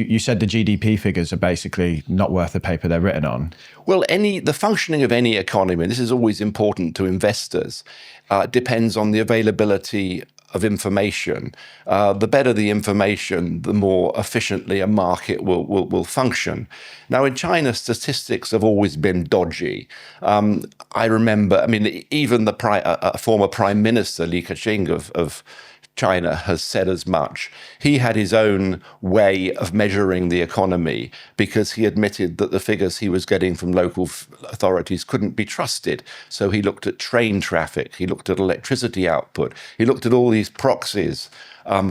You said the GDP figures are basically not worth the paper they're written on. Well, the functioning of any economy, and this is always important to investors, depends on the availability of information. The better the information, the more efficiently a market will function. Now, in China, statistics have always been dodgy. I remember, even the former Prime Minister Li Keqiang of China has said as much. He had his own way of measuring the economy because he admitted that the figures he was getting from local authorities couldn't be trusted. So he looked at train traffic, he looked at electricity output, he looked at all these proxies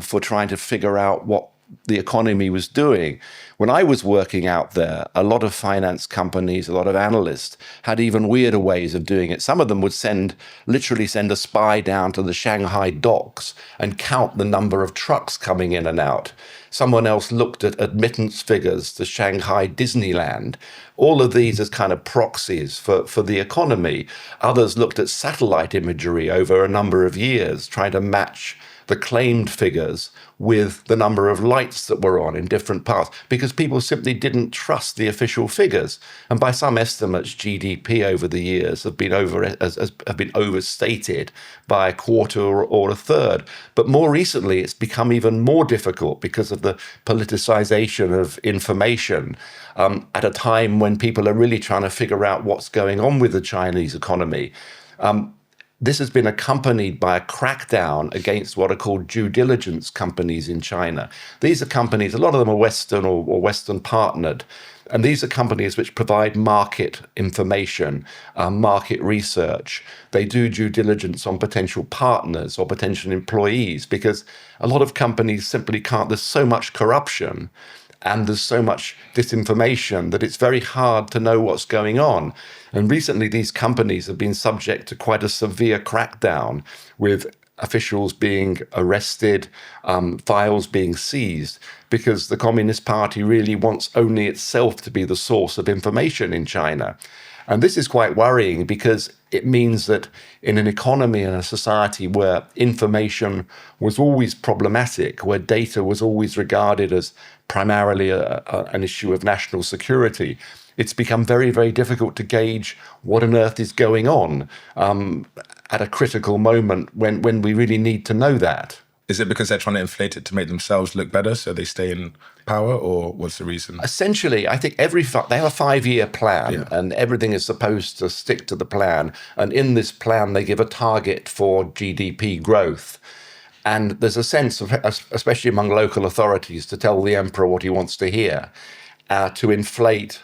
for trying to figure out what the economy was doing. When I was working out there, a lot of finance companies, a lot of analysts had even weirder ways of doing it. Some of them would literally send a spy down to the Shanghai docks and count the number of trucks coming in and out. Someone else looked at admittance figures to Shanghai Disneyland. All of these as kind of proxies for the economy. Others looked at satellite imagery over a number of years, trying to match the claimed figures with the number of lights that were on in different parts, because people simply didn't trust the official figures. And by some estimates, GDP over the years have been overstated by a quarter or a third. But more recently, it's become even more difficult because of the politicization of information at a time when people are really trying to figure out what's going on with the Chinese economy. This has been accompanied by a crackdown against what are called due diligence companies in China. These are companies, a lot of them are Western or Western partnered, and these are companies which provide market information, market research. They do due diligence on potential partners or potential employees, because a lot of companies simply can't. There's so much corruption and there's so much disinformation that it's very hard to know what's going on. And recently, these companies have been subject to quite a severe crackdown, with officials being arrested, files being seized, because the Communist Party really wants only itself to be the source of information in China. And this is quite worrying, because it means that in an economy and a society where information was always problematic, where data was always regarded as primarily an issue of national security, it's become very, very difficult to gauge what on earth is going on at a critical moment when we really need to know that. Is it because they're trying to inflate it to make themselves look better so they stay in power, or what's the reason? Essentially, I think they have a 5-year plan, and everything is supposed to stick to the plan. And in this plan, they give a target for GDP growth. And there's a sense of, especially among local authorities, to tell the emperor what he wants to hear, to inflate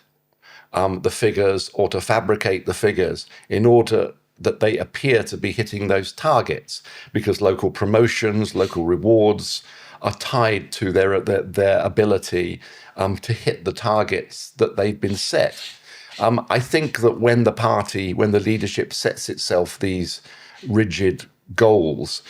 the figures or to fabricate the figures in order that they appear to be hitting those targets, because local promotions, local rewards are tied to their ability to hit the targets that they've been set. I think that when the leadership sets itself these rigid goals,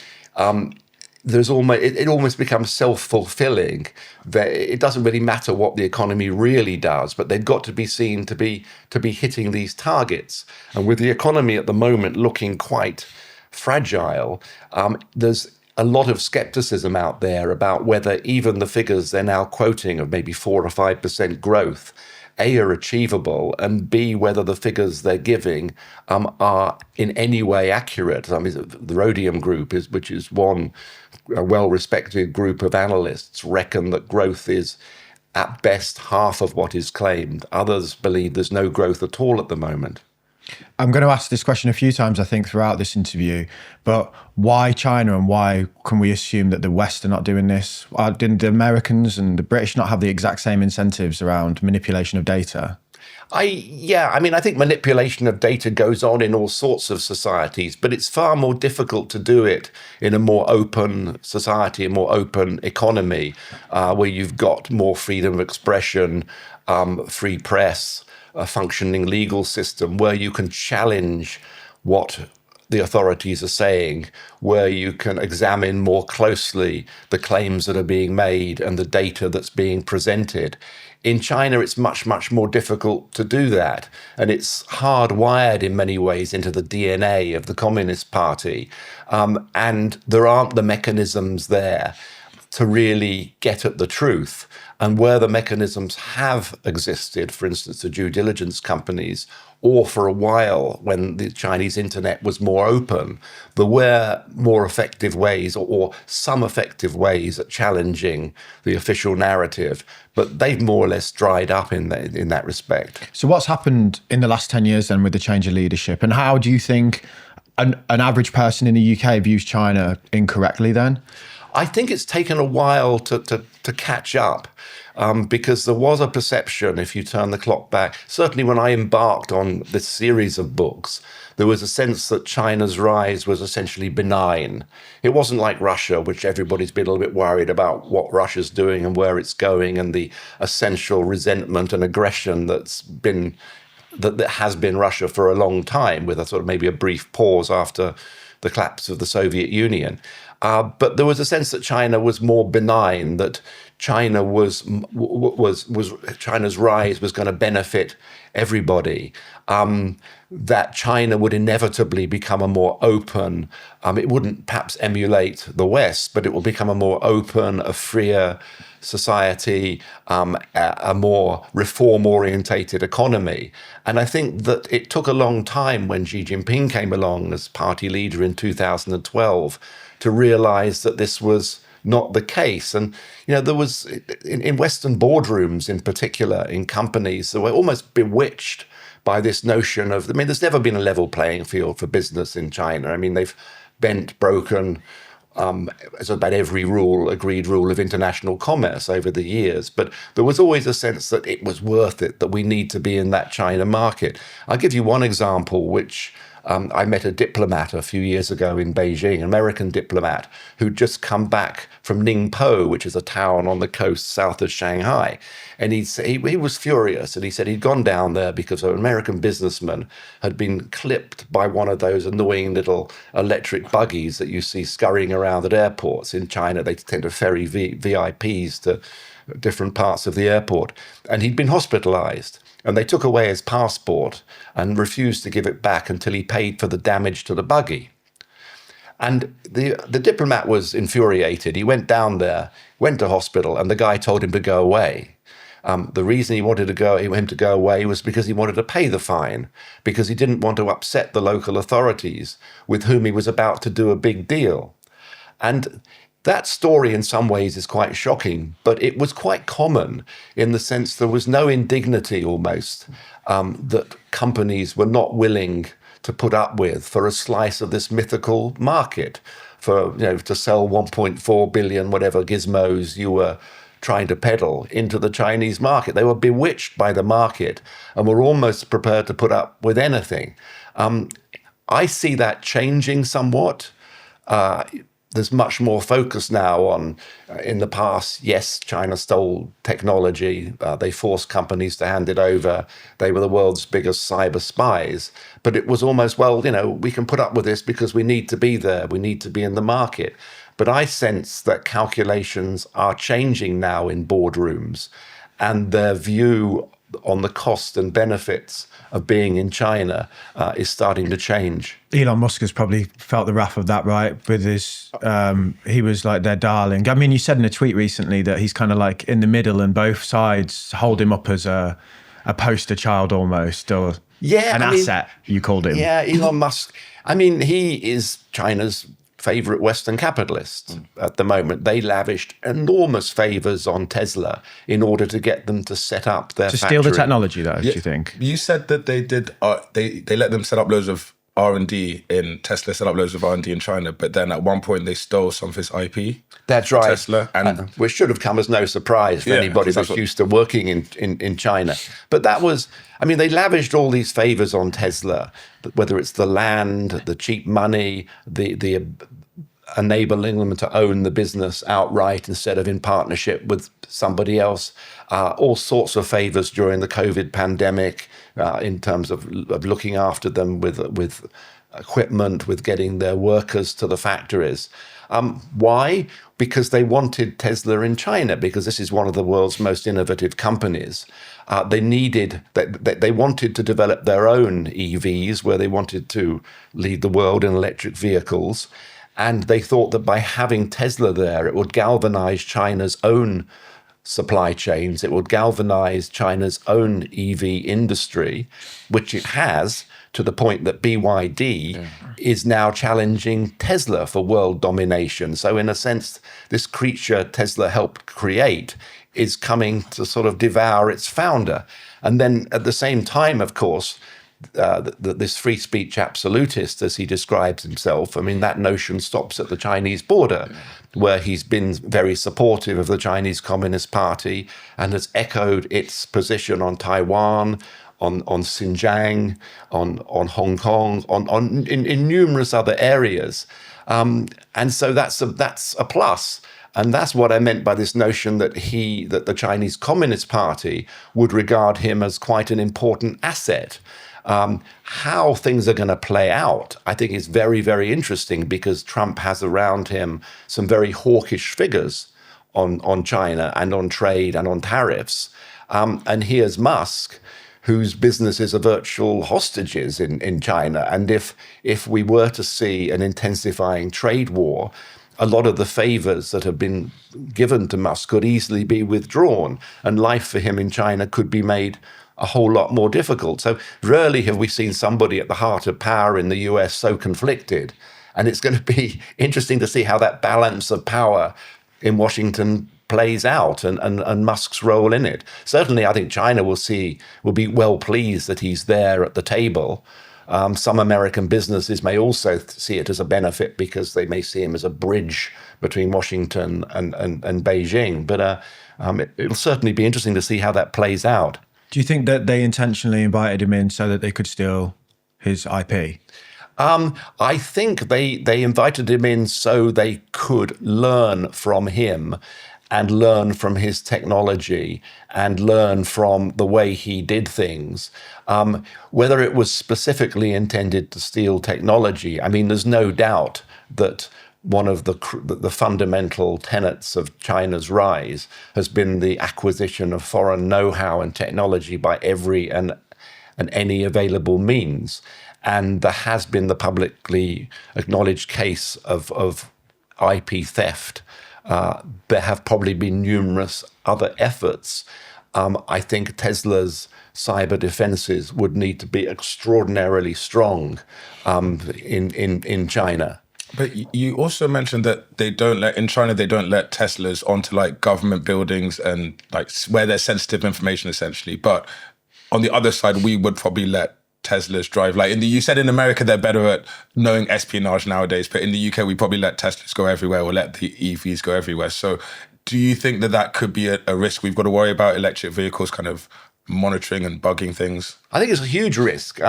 it almost becomes self-fulfilling. That it doesn't really matter what the economy really does, but they've got to be seen to be hitting these targets. And with the economy at the moment looking quite fragile, there's a lot of skepticism out there about whether even the figures they're now quoting of maybe 4 or 5% growth, A, are achievable, and B, whether the figures they're giving are in any way accurate. The Rhodium Group, which is one well-respected group of analysts, reckon that growth is at best half of what is claimed. Others believe there's no growth at all at the moment. I'm going to ask this question a few times, I think, throughout this interview, but why China, and why can we assume that the West are not doing this? Didn't the Americans and the British not have the exact same incentives around manipulation of data? I think manipulation of data goes on in all sorts of societies, but it's far more difficult to do it in a more open society, a more open economy, where you've got more freedom of expression, free press, a functioning legal system, where you can challenge what the authorities are saying, where you can examine more closely the claims that are being made and the data that's being presented. In China, it's much, much more difficult to do that. And it's hardwired in many ways into the DNA of the Communist Party. And there aren't the mechanisms there to really get at the truth. And where the mechanisms have existed, for instance, the due diligence companies, or for a while when the Chinese internet was more open, there were more effective ways or some effective ways at challenging the official narrative. But they've more or less dried up in that respect. So what's happened in the last 10 years then with the change of leadership? And how do you think an average person in the UK views China incorrectly then? I think it's taken a while to catch up because there was a perception, if you turn the clock back, certainly when I embarked on this series of books, there was a sense that China's rise was essentially benign. It wasn't like Russia, which everybody's been a little bit worried about what Russia's doing and where it's going and the essential resentment and aggression that has been Russia for a long time, with a sort of maybe a brief pause after the collapse of the Soviet Union. But there was a sense that China was more benign, that China China's rise was going to benefit everybody, that China would inevitably become a more open, it wouldn't perhaps emulate the West, but it will become a more open, a freer society, a more reform-orientated economy. And I think that it took a long time when Xi Jinping came along as party leader in 2012 to realize that this was not the case. And, there was, in Western boardrooms in particular, in companies, they were almost bewitched by this notion of, there's never been a level playing field for business in China. They've broken as about every agreed rule of international commerce over the years. But there was always a sense that it was worth it, that we need to be in that China market. I'll give you one example, which I met a diplomat a few years ago in Beijing, an American diplomat, who'd just come back from Ningpo, which is a town on the coast south of Shanghai. And he was furious. And he said he'd gone down there because an American businessman had been clipped by one of those annoying little electric buggies that you see scurrying around at airports. In China, they tend to ferry VIPs to different parts of the airport. And he'd been hospitalized. And they took away his passport and refused to give it back until he paid for the damage to the buggy. And the diplomat was infuriated. He went down there, went to hospital, and the guy told him to go away. The reason he wanted him to go away was because he wanted to pay the fine, because he didn't want to upset the local authorities with whom he was about to do a big deal. And that story in some ways is quite shocking, but it was quite common in the sense there was no indignity almost that companies were not willing to put up with for a slice of this mythical market, for to sell 1.4 billion whatever gizmos you were trying to peddle into the Chinese market. They were bewitched by the market and were almost prepared to put up with anything. I see that changing somewhat. There's much more focus now on, in the past, yes, China stole technology. They forced companies to hand it over. They were the world's biggest cyber spies. But it was almost, we can put up with this because we need to be there. We need to be in the market. But I sense that calculations are changing now in boardrooms, and their view on the cost and benefits of being in China is starting to change. Elon Musk has probably felt the wrath of that, right? With his, he was like their darling. You said in a tweet recently that he's kind of like in the middle and both sides hold him up as a poster child almost, or an asset, you called him. Yeah, Elon Musk. He is China's favorite Western capitalists at the moment. They lavished enormous favors on Tesla in order to get them to set up their factory. Steal the technology, though, do you think? You said that they did. They let them set up loads of R&D in Tesla, set up loads of R&D in China, but then at one point they stole some of his IP. That's right. Tesla, and which should have come as no surprise for anybody that's used to working in China. But that was, they lavished all these favors on Tesla, whether it's the land, the cheap money, the enabling them to own the business outright instead of in partnership with somebody else, all sorts of favors during the COVID pandemic in terms of looking after them with equipment, with getting their workers to the factories. Why? Because they wanted Tesla in China, because this is one of the world's most innovative companies. They wanted to develop their own EVs, where they wanted to lead the world in electric vehicles. And they thought that by having Tesla there, it would galvanize China's own supply chains. It would galvanize China's own EV industry, which it has, to the point that BYD is now challenging Tesla for world domination. So in a sense, this creature Tesla helped create is coming to sort of devour its founder. And then at the same time, of course, this free speech absolutist, as he describes himself, I mean, that notion stops at the Chinese border, where he's been very supportive of the Chinese Communist Party and has echoed its position on Taiwan, on Xinjiang, on Hong Kong, in numerous other areas. And so that's a plus. And that's what I meant by this notion that the Chinese Communist Party would regard him as quite an important asset. How things are going to play out, I think, is very, very interesting, because Trump has around him some very hawkish figures on China and on trade and on tariffs. And here's Musk, whose businesses are virtual hostages in China. And if we were to see an intensifying trade war, a lot of the favors that have been given to Musk could easily be withdrawn, and life for him in China could be made a whole lot more difficult. So rarely have we seen somebody at the heart of power in the US so conflicted. And it's going to be interesting to see how that balance of power in Washington plays out, and Musk's role in it. Certainly, I think China will be well pleased that he's there at the table. Some American businesses may also see it as a benefit, because they may see him as a bridge between Washington and Beijing. But it'll certainly be interesting to see how that plays out. Do you think that they intentionally invited him in so that they could steal his IP? I think they invited him in so they could learn from him, and learn from his technology, and learn from the way he did things. Whether it was specifically intended to steal technology, I mean, there's no doubt that one of the fundamental tenets of China's rise has been the acquisition of foreign know-how and technology by every and any available means. And there has been the publicly acknowledged case of IP theft. There have probably been numerous other efforts. I think Tesla's cyber defenses would need to be extraordinarily strong in China. But you also mentioned that in China, they don't let Teslas onto like government buildings and like where there's sensitive information, essentially. But on the other side, we would probably let Teslas drive. Like you said in America, they're better at knowing espionage nowadays, but in the UK, we probably let Teslas go everywhere, or let the EVs go everywhere. So do you think that could be a risk we've got to worry about, electric vehicles kind of monitoring and bugging things? I think it's a huge risk.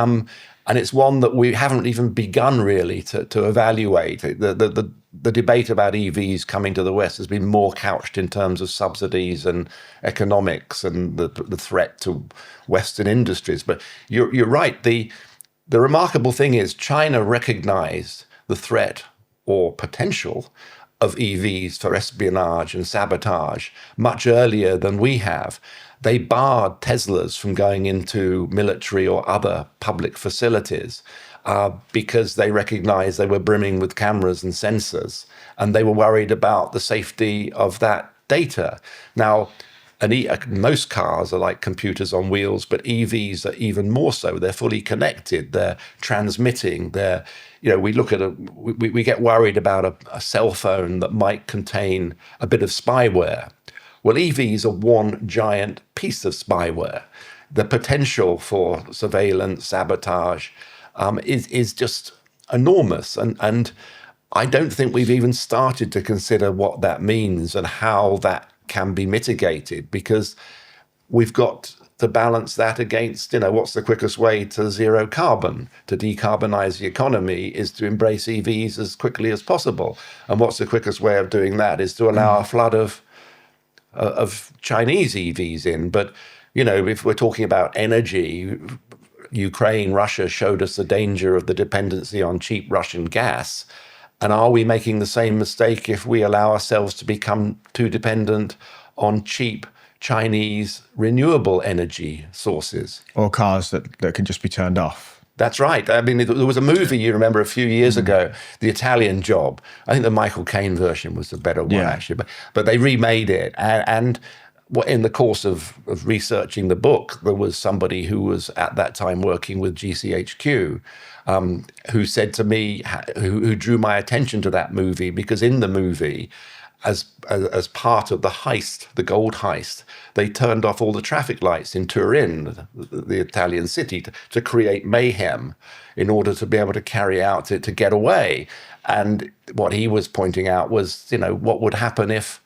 And it's one that we haven't even begun really to evaluate. The debate about EVs coming to the West has been more couched in terms of subsidies and economics and the threat to Western industries. But you're right. The remarkable thing is China recognized the threat or potential of EVs for espionage and sabotage much earlier than we have. They barred Teslas from going into military or other public facilities because they recognized they were brimming with cameras and sensors, and they were worried about the safety of that data. Now, most cars are like computers on wheels, but EVs are even more so. They're fully connected. They're transmitting. We get worried about a cell phone that might contain a bit of spyware. Well, EVs are one giant piece of spyware. The potential for surveillance, sabotage is just enormous. And I don't think we've even started to consider what that means and how that can be mitigated, because we've got to balance that against, what's the quickest way to zero carbon, to decarbonize the economy, is to embrace EVs as quickly as possible. And what's the quickest way of doing that is to allow a flood of Chinese EVs in. But, if we're talking about energy, Ukraine, Russia showed us the danger of the dependency on cheap Russian gas. And are we making the same mistake if we allow ourselves to become too dependent on cheap Chinese renewable energy sources? Or cars that can just be turned off? That's right. I mean, there was a movie you remember a few years ago, The Italian Job. I think the Michael Caine version was the better one, actually. But they remade it. And in the course of researching the book, there was somebody who was at that time working with GCHQ, who said to me, who drew my attention to that movie, because in the movie, as part of the heist, the gold heist, they turned off all the traffic lights in Turin, the Italian city, to create mayhem in order to be able to carry out to get away. And what he was pointing out was, what would happen if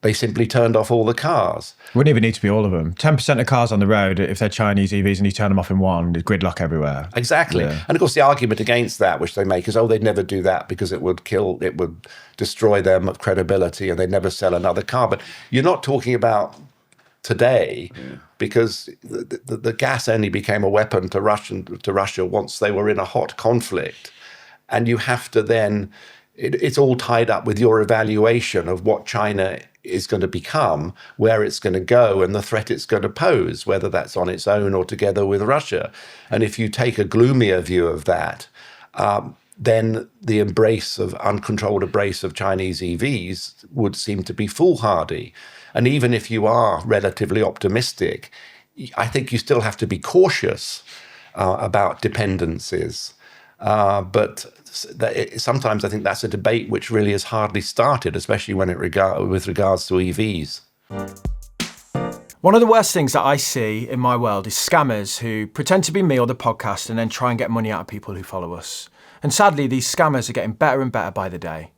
they simply turned off all the cars. Wouldn't even need to be all of them. 10% of cars on the road, if they're Chinese EVs and you turn them off in one, there's gridlock everywhere. Exactly. Yeah. And of course, the argument against that, which they make, is, they'd never do that because it would destroy their credibility and they'd never sell another car. But you're not talking about today, because the gas only became a weapon to Russia once they were in a hot conflict. And you have to then, it's all tied up with your evaluation of what China is going to become, where it's going to go, and the threat it's going to pose, whether that's on its own or together with Russia. And if you take a gloomier view of that, then the uncontrolled embrace of Chinese EVs would seem to be foolhardy. And even if you are relatively optimistic, I think you still have to be cautious about dependencies. But sometimes I think that's a debate which really has hardly started, especially with regards to EVs. One of the worst things that I see in my world is scammers who pretend to be me or the podcast and then try and get money out of people who follow us. And sadly, these scammers are getting better and better by the day,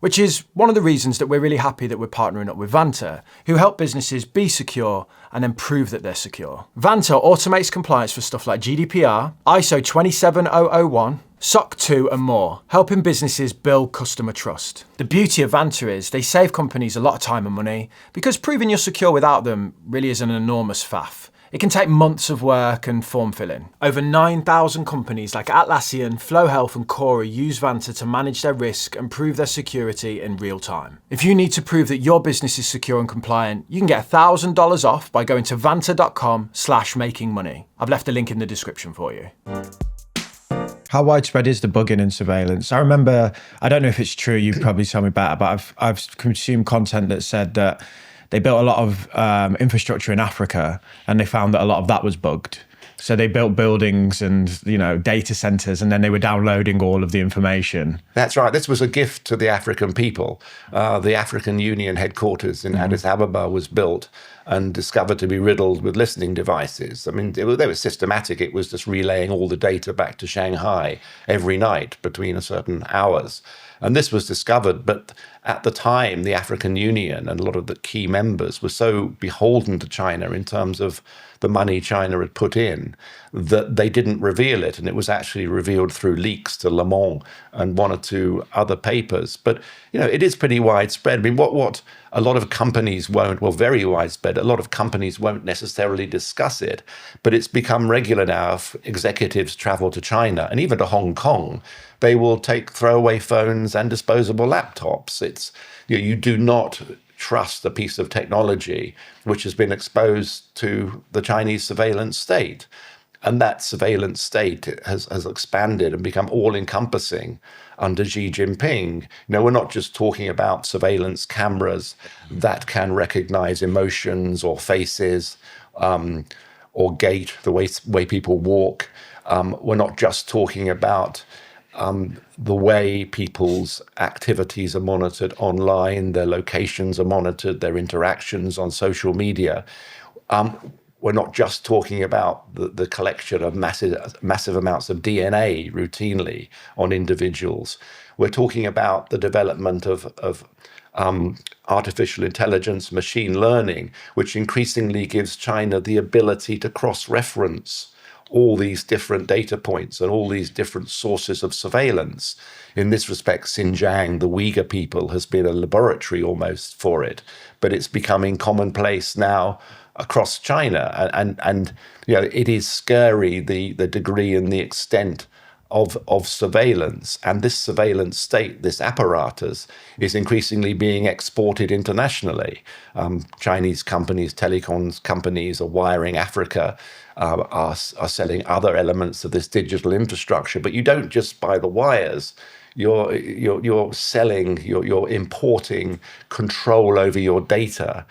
which is one of the reasons that we're really happy that we're partnering up with Vanta, who help businesses be secure and then prove that they're secure. Vanta automates compliance for stuff like GDPR, ISO 27001, SOC 2 and more, helping businesses build customer trust. The beauty of Vanta is they save companies a lot of time and money, because proving you're secure without them really is an enormous faff. It can take months of work and form filling. Over 9,000 companies like Atlassian, Flow Health and Cora use Vanta to manage their risk and prove their security in real time. If you need to prove that your business is secure and compliant, you can get $1,000 off by going to vanta.com/makingmoney. I've left a link in the description for you. How widespread is the bugging and surveillance? I remember, I don't know if it's true, you probably tell me better, but I've consumed content that said that they built a lot of infrastructure in Africa and they found that a lot of that was bugged. So they built buildings and, data centers, and then they were downloading all of the information. That's right. This was a gift to the African people. The African Union headquarters in Addis Ababa was built and discovered to be riddled with listening devices. I mean, they were systematic. It was just relaying all the data back to Shanghai every night between certain hours. And this was discovered, but at the time, the African Union and a lot of the key members were so beholden to China in terms of the money China had put in that they didn't reveal it. And it was actually revealed through leaks to Le Monde and one or two other papers. But, it is pretty widespread. I mean, what a lot of companies won't, very widespread, a lot of companies won't necessarily discuss it, but it's become regular now if executives travel to China and even to Hong Kong. They will take throwaway phones and disposable laptops. It's, you do not trust a piece of technology which has been exposed to the Chinese surveillance state. And that surveillance state has expanded and become all-encompassing under Xi Jinping. We're not just talking about surveillance cameras that can recognize emotions or faces or gait, the way people walk. We're not just talking about the way people's activities are monitored online, their locations are monitored, their interactions on social media. We're not just talking about the collection of massive amounts of DNA routinely on individuals. We're talking about the development of artificial intelligence, machine learning, which increasingly gives China the ability to cross-reference all these different data points and all these different sources of surveillance. In this respect, Xinjiang, the Uyghur people, has been a laboratory almost for it, but it's becoming commonplace now across China. And it is scary, the degree and the extent of surveillance. And this surveillance state, this apparatus, is increasingly being exported internationally. Chinese companies, telecoms companies are wiring Africa, are selling other elements of this digital infrastructure. But you don't just buy the wires. You're selling, you're importing control over your data,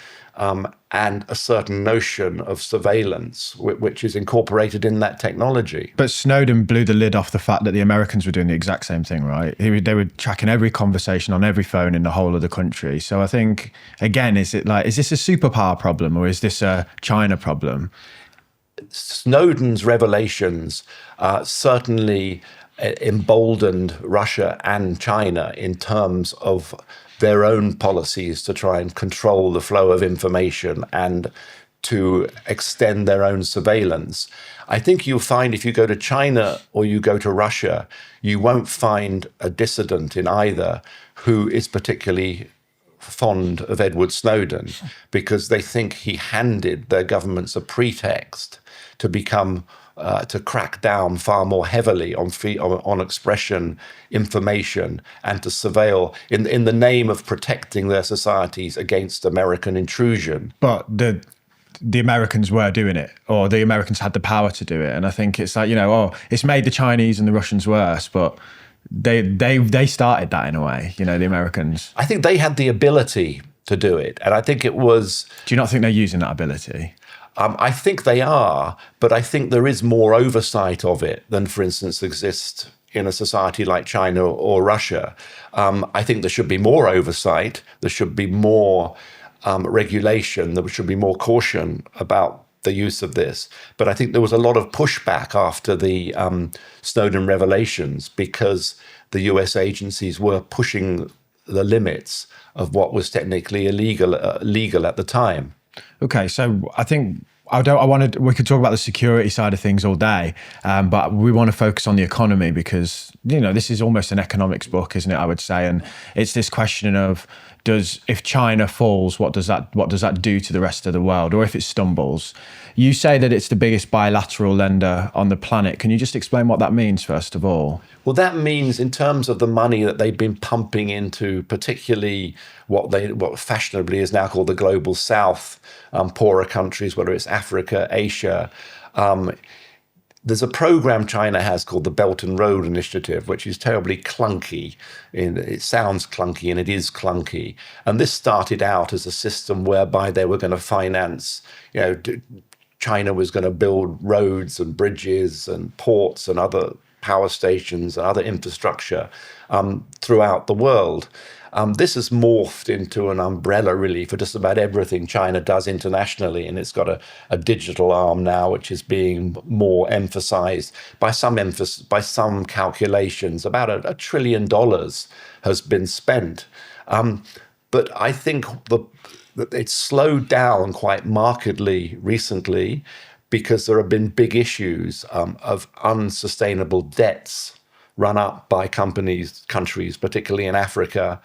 and a certain notion of surveillance, which is incorporated in that technology. But Snowden blew the lid off the fact that the Americans were doing the exact same thing, right? They were tracking every conversation on every phone in the whole of the country. So I think, again, is this a superpower problem or is this a China problem? Snowden's revelations certainly emboldened Russia and China in terms of their own policies to try and control the flow of information and to extend their own surveillance. I think you'll find if you go to China or you go to Russia, you won't find a dissident in either who is particularly fond of Edward Snowden, because they think he handed their governments a pretext to become to crack down far more heavily on expression, information, and to surveil in the name of protecting their societies against American intrusion. But the Americans were doing it, or the Americans had the power to do it. And I think it's like, it's made the Chinese and the Russians worse, but they started that in a way, the Americans. I think they had the ability to do it. And I think it was... Do you not think they're using that ability? I think they are, but I think there is more oversight of it than, for instance, exists in a society like China or Russia. I think there should be more oversight. There should be more regulation. There should be more caution about the use of this. But I think there was a lot of pushback after the Snowden revelations because the US agencies were pushing the limits of what was technically legal at the time. Okay, so I think we could talk about the security side of things all day, but we want to focus on the economy because, this is almost an economics book, isn't it, I would say? And it's this question of if China falls, what does that do to the rest of the world? Or if it stumbles? You say that it's the biggest bilateral lender on the planet. Can you just explain what that means, first of all? Well, that means in terms of the money that they've been pumping into, particularly what fashionably is now called the global south, poorer countries, whether it's Africa, Asia. There's a program China has called the Belt and Road Initiative, which is terribly clunky. It sounds clunky and it is clunky. And this started out as a system whereby they were going to finance, China was going to build roads and bridges and ports and other power stations and other infrastructure throughout the world. This has morphed into an umbrella, really, for just about everything China does internationally. And it's got a digital arm now, which is being more emphasized by some calculations. About $1 trillion has been spent. But I think that it's slowed down quite markedly recently because there have been big issues of unsustainable debts run up by countries, particularly in Africa,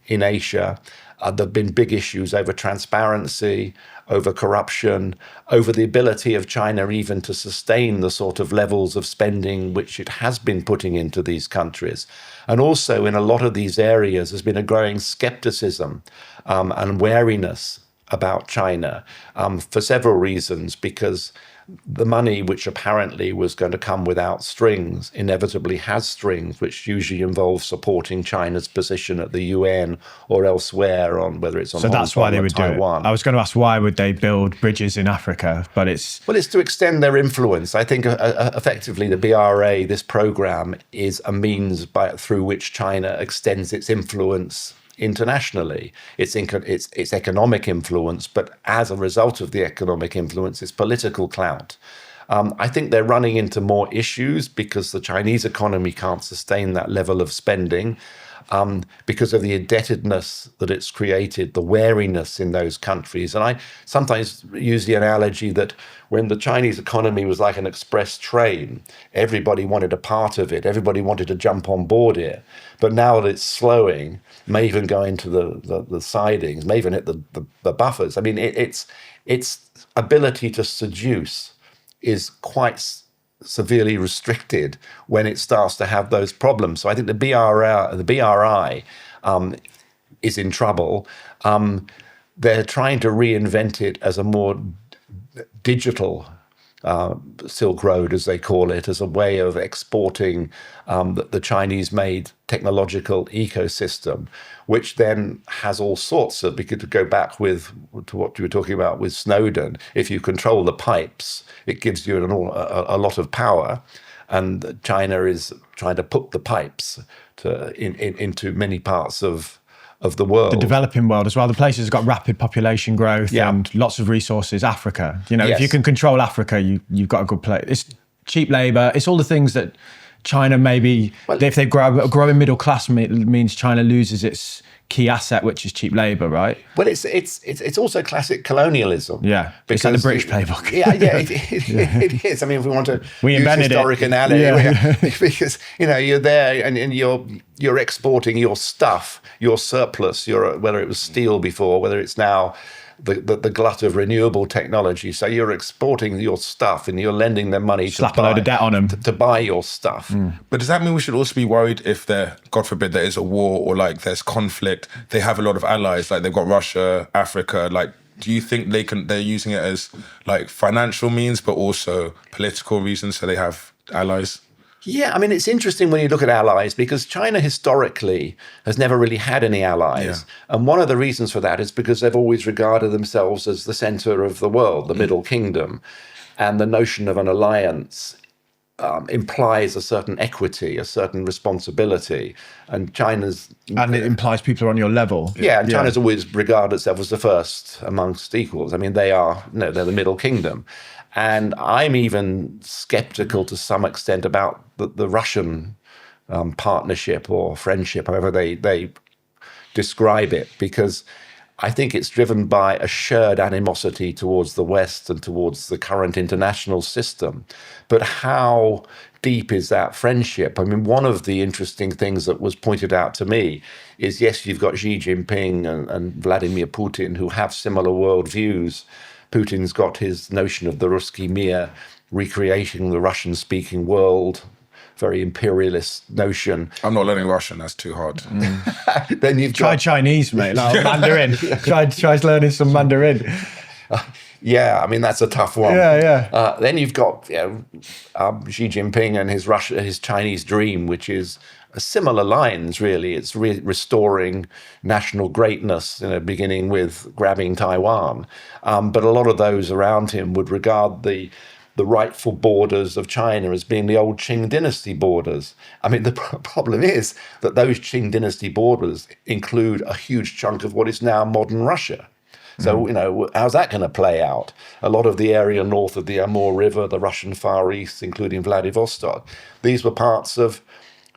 in Asia. There have been big issues over transparency, over corruption, over the ability of China even to sustain the sort of levels of spending which it has been putting into these countries. And also in a lot of these areas, there's been a growing skepticism and wariness about China for several reasons, because the money, which apparently was going to come without strings, inevitably has strings, which usually involve supporting China's position at the UN or elsewhere on whether it's on Hong Kong or Taiwan. So that's why they would do it. I was going to ask, why would they build bridges in Africa? But it's to extend their influence. I think effectively the BRA, this program, is a means through which China extends its influence internationally. It's economic influence, but as a result of the economic influence, it's political clout. I think they're running into more issues because the Chinese economy can't sustain that level of spending because of the indebtedness that it's created, the wariness in those countries. And I sometimes use the analogy that when the Chinese economy was like an express train, everybody wanted a part of it, everybody wanted to jump on board it. But now that it's slowing, may even go into the sidings, may even hit the buffers. I mean, its ability to seduce is quite severely restricted when it starts to have those problems. So I think the BRI is in trouble. They're trying to reinvent it as a more digital Silk Road, as they call it, as a way of exporting the Chinese-made technological ecosystem, which then has all sorts of, we could go back to what you were talking about with Snowden. If you control the pipes, it gives you a lot of power. And China is trying to put the pipes into many parts of the world. The developing world as well. The places have got rapid population growth and lots of resources. Africa, if you can control Africa, you've got a good place. It's cheap labor. It's all the things that China maybe, if they grow a growing middle class, means China loses its key asset, which is cheap labor, right? Well, it's also classic colonialism. Yeah, it's like the British playbook. It is. I mean, if we want to use historic analogy, because you're there and you're exporting your stuff, your surplus, whether it was steel before, whether it's now the glut of renewable technology. So you're exporting your stuff and you're lending them money a load of debt on them to buy your stuff. But does that mean we should also be worried if God forbid, there is a war or like there's conflict? They have a lot of allies, like they've got Russia, Africa. Like, do you think they're using it as like financial means, but also political reasons? So they have allies. Yeah, I mean, it's interesting when you look at allies, because China historically has never really had any allies. Yeah. And one of the reasons for that is because they've always regarded themselves as the center of the world, the Middle Kingdom. And the notion of an alliance implies a certain equity, a certain responsibility. And And it implies people are on your level. Yeah, and China's always regarded itself as the first amongst equals. I mean, they're the Middle Kingdom. And I'm even skeptical to some extent about the Russian partnership or friendship, however they describe it, because I think it's driven by a shared animosity towards the West and towards the current international system. But how deep is that friendship? I mean, one of the interesting things that was pointed out to me is, yes, you've got Xi Jinping and Vladimir Putin who have similar worldviews. Putin's got his notion of the Ruski Mir, recreating the Russian-speaking world, very imperialist notion. I'm not learning Russian, that's too hard. Then you've tried Chinese, mate, like Mandarin. Tries learning some Mandarin. Yeah, I mean, that's a tough one. Yeah. Then you've got Xi Jinping and his Chinese dream, which is similar lines, really. It's restoring national greatness, beginning with grabbing Taiwan. But a lot of those around him would regard the rightful borders of China as being the old Qing dynasty borders. I mean, the problem is that those Qing dynasty borders include a huge chunk of what is now modern Russia. So, how's that going to play out? A lot of the area north of the Amur River, the Russian Far East, including Vladivostok, these were parts of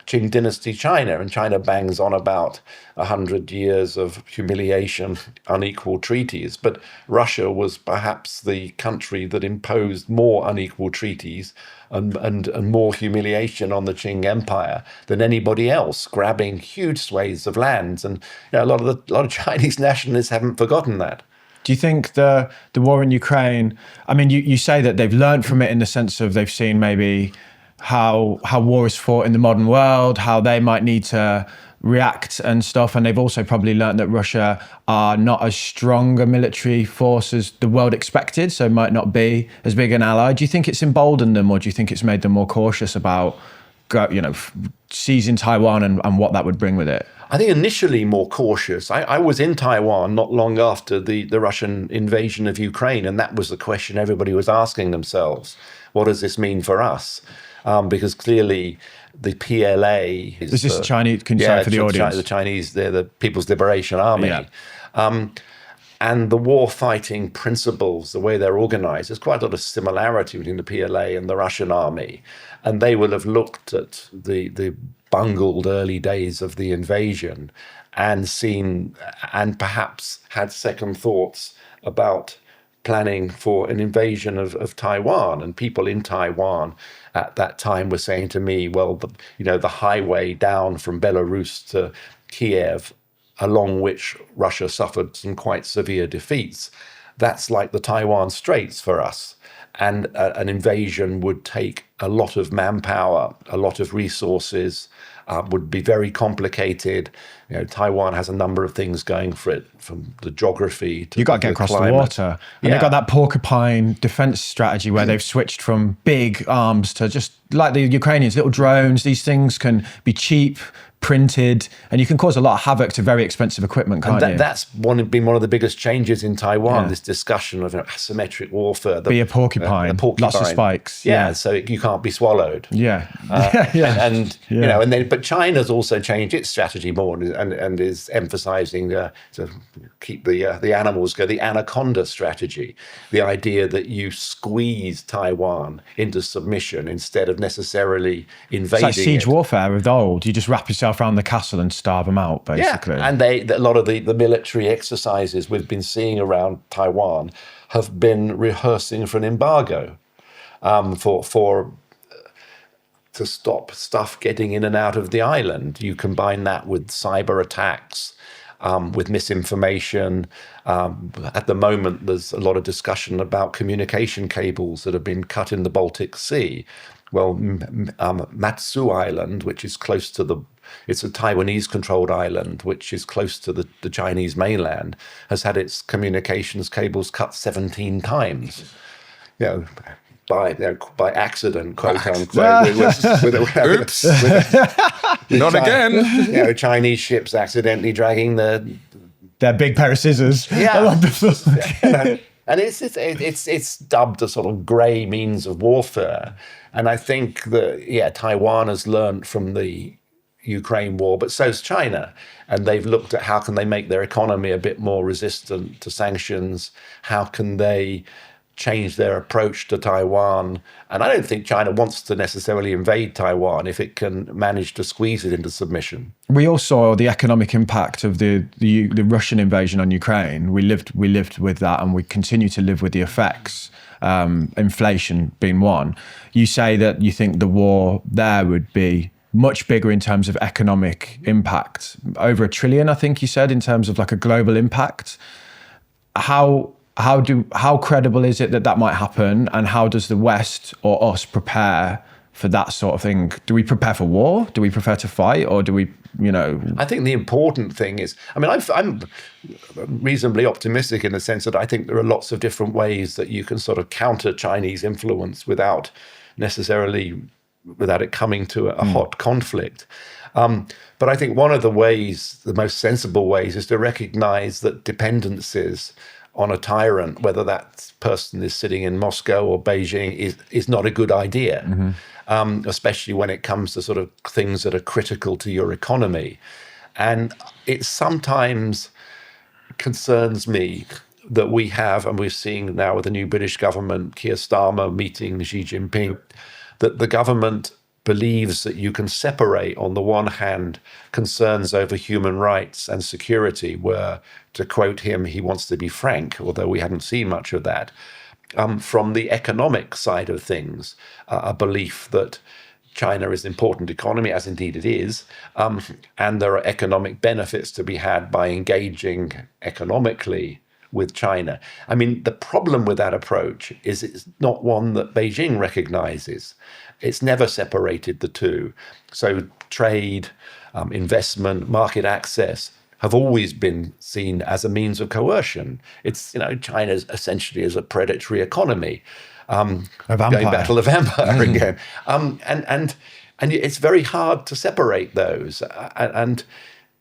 Qing dynasty China, and China bangs on about 100 years of humiliation, unequal treaties. But Russia was perhaps the country that imposed more unequal treaties and more humiliation on the Qing Empire than anybody else, grabbing huge swathes of lands. And a lot of Chinese nationalists haven't forgotten that. Do you think the war in Ukraine, I mean, you say that they've learned from it in the sense of they've seen maybe how war is fought in the modern world, how they might need to react and stuff. And they've also probably learned that Russia are not as strong a military force as the world expected, so might not be as big an ally. Do you think it's emboldened them, or do you think it's made them more cautious about seizing Taiwan and what that would bring with it? I think initially more cautious. I was in Taiwan not long after the Russian invasion of Ukraine, and that was the question everybody was asking themselves. What does this mean for us? Because clearly the PLA is this is Chinese, can you say for the audience? The Chinese, they're the People's Liberation Army. Yeah. And the war fighting principles, the way they're organized, there's quite a lot of similarity between the PLA and the Russian army. And they will have looked at the bungled early days of the invasion and seen, and perhaps had second thoughts about planning for an invasion of Taiwan. And people in Taiwan at that time were saying to me, well, the highway down from Belarus to Kiev, along which Russia suffered some quite severe defeats, that's like the Taiwan Straits for us. And an invasion would take a lot of manpower, a lot of resources, would be very complicated. Taiwan has a number of things going for it, from the geography to you got to get the across climate. the water. And they've got that porcupine defense strategy where they've switched from big arms to just like the Ukrainians, little drones. These things can be cheap, printed, and you can cause a lot of havoc to very expensive equipment, can't you? That's been one of the biggest changes in Taiwan, this discussion of asymmetric warfare. Be a porcupine, lots of spikes. Yeah, so you can't be swallowed. Yeah. But China's also changed its strategy more and is emphasizing to keep the animals go, the anaconda strategy, the idea that you squeeze Taiwan into submission instead of necessarily invading. It's like siege warfare of old. You just wrap yourself around the castle and starve them out, basically. Yeah, and a lot of the military exercises we've been seeing around Taiwan have been rehearsing for an embargo, to stop stuff getting in and out of the island. You combine that with cyber attacks, with misinformation. At the moment, there's a lot of discussion about communication cables that have been cut in the Baltic Sea. Well, Matsu Island, which is close to it's a Taiwanese-controlled island, which is close to the Chinese mainland, has had its communications cables cut 17 times. By accident, quote unquote. Oops. Not again. Chinese ships accidentally dragging their big pair of scissors. Yeah. And it's dubbed a sort of grey means of warfare. And I think that, Taiwan has learned from the Ukraine war, but so's China. And they've looked at how can they make their economy a bit more resistant to sanctions? How can they change their approach to Taiwan? And I don't think China wants to necessarily invade Taiwan if it can manage to squeeze it into submission. We all saw the economic impact of the Russian invasion on Ukraine. We lived with that, and we continue to live with the effects. Inflation being one. You say that you think the war there would be much bigger in terms of economic impact, over $1 trillion, I think you said, in terms of like a global impact. How credible is it that might happen, and how does the West or us prepare for that sort of thing? Do we prepare for war? Do we prepare to fight, or do we, I think the important thing is, I'm reasonably optimistic in the sense that I think there are lots of different ways that you can sort of counter Chinese influence without it coming to a hot conflict. But I think one of the ways, the most sensible ways, is to recognize that dependencies on a tyrant, whether that person is sitting in Moscow or Beijing, is not a good idea, especially when it comes to sort of things that are critical to your economy. And it sometimes concerns me that we have, and we're seeing now with the new British government, Keir Starmer meeting Xi Jinping, that the government believes that you can separate, on the one hand, concerns over human rights and security, where, to quote him, he wants to be frank, although we haven't seen much of that, from the economic side of things, a belief that China is an important economy, as indeed it is, and there are economic benefits to be had by engaging economically with China. The problem with that approach is it's not one that Beijing recognizes. It's never separated the two. So trade, investment, market access have always been seen as a means of coercion. It's, China's essentially as a predatory economy. A vampire. Going back to the vampire again. And it's very hard to separate those. And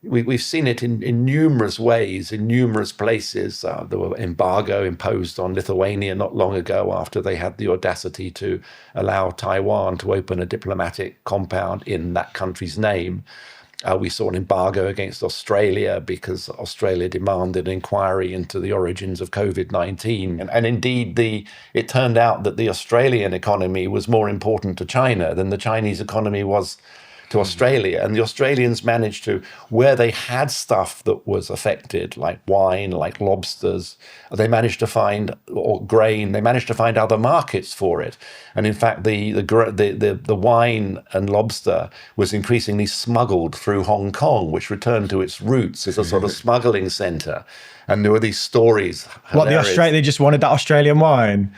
we've seen it in numerous ways, in numerous places. There were embargo imposed on Lithuania not long ago after they had the audacity to allow Taiwan to open a diplomatic compound in that country's name. We saw an embargo against Australia because Australia demanded an inquiry into the origins of COVID-19. And indeed, it turned out that the Australian economy was more important to China than the Chinese economy was to Australia. And the Australians managed to, where they had stuff that was affected, like wine, like lobsters, they managed to find, or grain, they managed to find other markets for it. And in fact, the wine and lobster was increasingly smuggled through Hong Kong, which returned to its roots as a sort of smuggling center. And there were these stories. What, they just wanted that Australian wine?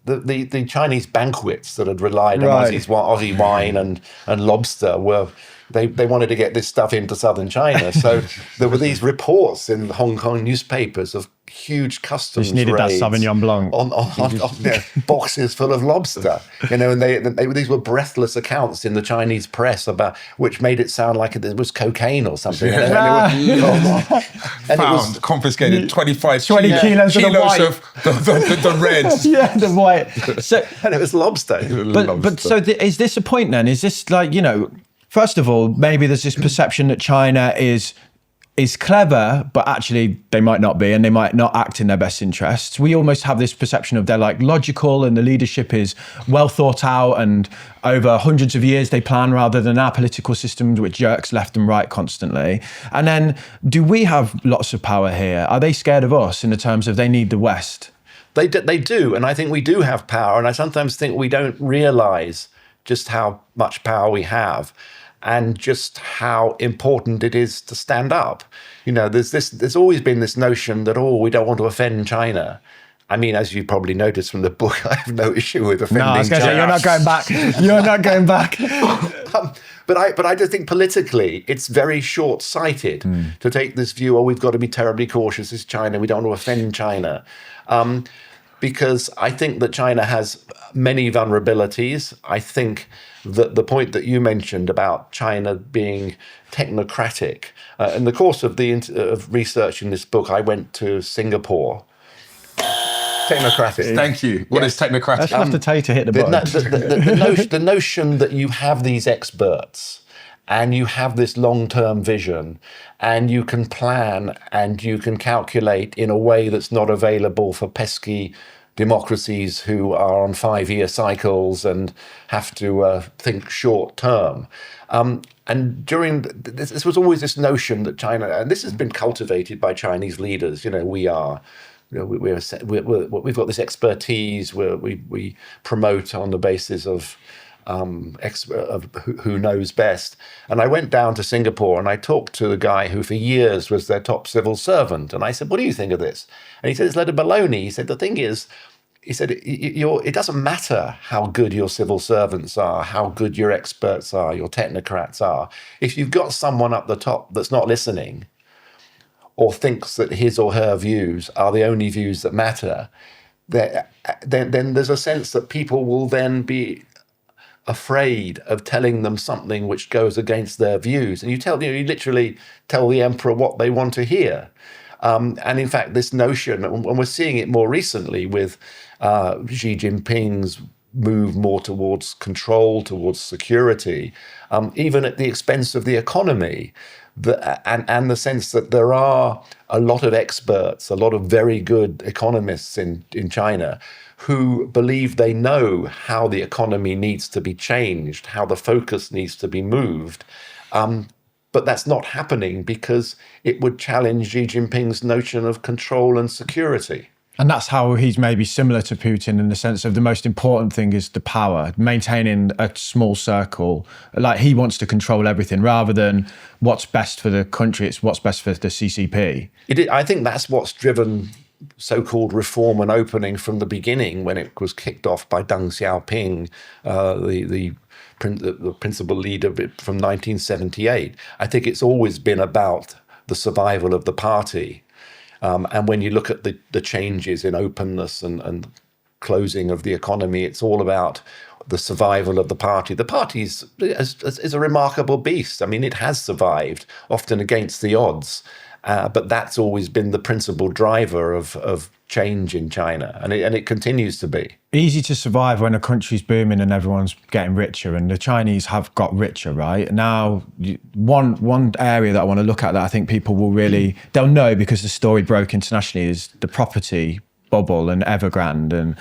the Chinese banquets that had relied on Right. Aussie wine and lobster were. They wanted to get this stuff into southern China. So there were these reports in the Hong Kong newspapers of huge customs Just needed that raids Sauvignon Blanc. on boxes full of lobster. And these were breathless accounts in the Chinese press about, which made it sound like it was cocaine or something. Found, confiscated 20 kilos of the white. of the reds. Yeah, the white. So, And it was lobster. but so is this a point then? Is this like, first of all, maybe there's this perception that China is clever, but actually they might not be, and they might not act in their best interests. We almost have this perception of they're like logical and the leadership is well thought out, and over hundreds of years they plan, rather than our political systems, which jerks left and right constantly. And then do we have lots of power here? Are they scared of us in the terms of they need the West? They do, and I think we do have power, and I sometimes think we don't realize just how much power we have and just how important it is to stand up. There's always been this notion that, we don't want to offend China. I mean, as you probably noticed from the book, I have no issue with offending No, I was going to China. say, you're not going back. You're not going back. But I just think politically, it's very short-sighted to take this view, we've got to be terribly cautious, it's China, we don't want to offend China. Because I think that China has many vulnerabilities. I think that the point that you mentioned about China being technocratic, in the course of of researching this book, I went to Singapore. Technocratic. Thank you. What is technocratic? I should have to tell you to hit the button. The notion that you have these experts and you have this long-term vision and you can plan and you can calculate in a way that's not available for pesky democracies who are on 5-year cycles and have to think short-term. And during this was always this notion that China, and this has been cultivated by Chinese leaders, we've got this expertise where we promote on the basis of who knows best. And I went down to Singapore and I talked to the guy who for years was their top civil servant. And I said, what do you think of this? And he said, it's a load of baloney. He said, the thing is, it doesn't matter how good your civil servants are, how good your experts are, your technocrats are. If you've got someone up the top that's not listening or thinks that his or her views are the only views that matter, then there's a sense that people will then be afraid of telling them something which goes against their views. And you literally tell the emperor what they want to hear. And in fact, this notion, and we're seeing it more recently with Xi Jinping's move more towards control, towards security, even at the expense of the economy, and the sense that there are a lot of experts, a lot of very good economists in China who believe they know how the economy needs to be changed, how the focus needs to be moved. But that's not happening because it would challenge Xi Jinping's notion of control and security. And that's how he's maybe similar to Putin in the sense of the most important thing is the power, maintaining a small circle. Like he wants to control everything rather than what's best for the country. It's what's best for the CCP. I think that's what's driven so-called reform and opening from the beginning when it was kicked off by Deng Xiaoping, the principal leader from 1978. I think it's always been about the survival of the party. And when you look at the changes in openness and closing of the economy, it's all about the survival of the party. The party is a remarkable beast. I mean, it has survived, often against the odds. But that's always been the principal driver of change in China, and it continues to be. Easy to survive when a country's booming and everyone's getting richer, and the Chinese have got richer, right? Now, one area that I want to look at that I think people will they'll know because the story broke internationally is the property bubble and Evergrande. And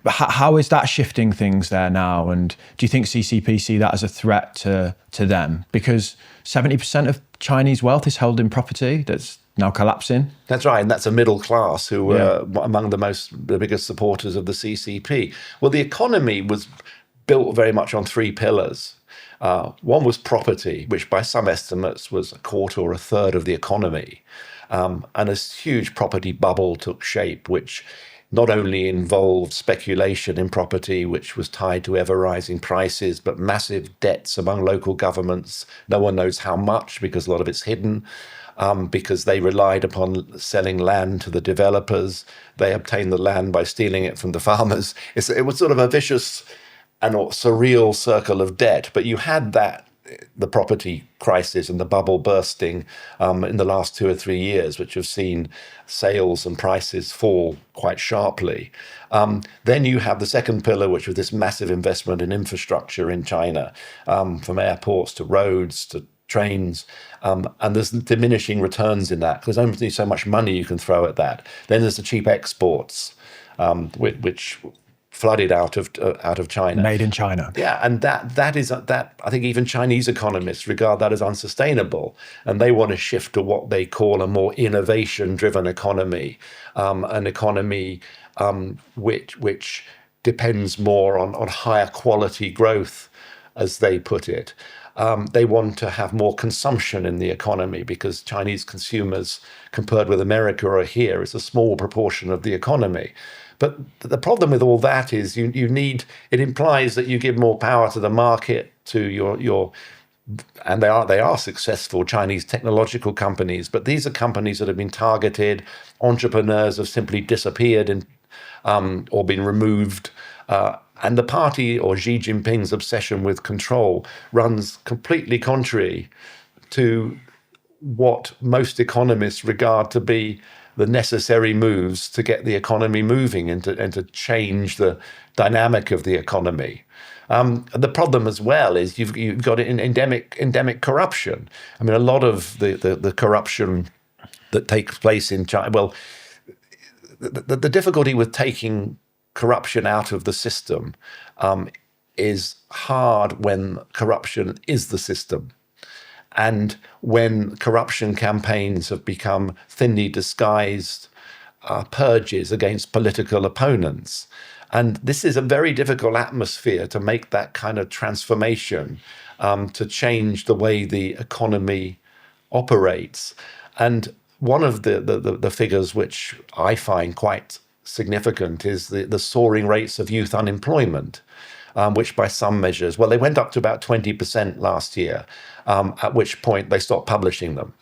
how is that shifting things there now? And do you think CCP see that as a threat to them? Because 70% of Chinese wealth is held in property that's now collapsing. That's right, and that's a middle class who were among the biggest supporters of the CCP. Well, the economy was built very much on 3 pillars. One was property, which by some estimates was a quarter or a third of the economy. And a huge property bubble took shape, which not only involved speculation in property, which was tied to ever rising prices, but massive debts among local governments. No one knows how much because a lot of it's hidden. Because they relied upon selling land to the developers. They obtained the land by stealing it from the farmers. It was sort of a vicious and surreal circle of debt. But you had the property crisis and the bubble bursting in the last 2 or 3 years, which have seen sales and prices fall quite sharply. Then you have the second pillar, which was this massive investment in infrastructure in China, from airports to roads to trains, and there's diminishing returns in that because there's only so much money you can throw at that. Then there's the cheap exports, which flooded out of China, Made in China. Yeah, and that I think even Chinese economists regard that as unsustainable, and they want to shift to what they call a more innovation-driven economy, an economy which depends more on higher quality growth, as they put it. They want to have more consumption in the economy because Chinese consumers, compared with America or here, is a small proportion of the economy. But the problem with all that is it implies that you give more power to the market, to your and they are successful Chinese technological companies, but these are companies that have been targeted. Entrepreneurs have simply disappeared or been removed. And the party, or Xi Jinping's obsession with control, runs completely contrary to what most economists regard to be the necessary moves to get the economy moving and to change the dynamic of the economy. The problem as well is you've got endemic corruption. I mean, a lot of the corruption that takes place in China, well, the difficulty with taking corruption out of the system is hard when corruption is the system. And when corruption campaigns have become thinly disguised purges against political opponents. And this is a very difficult atmosphere to make that kind of transformation, to change the way the economy operates. And one of the figures which I find quite significant is the soaring rates of youth unemployment, which by some measures, well, they went up to about 20% last year, at which point they stopped publishing them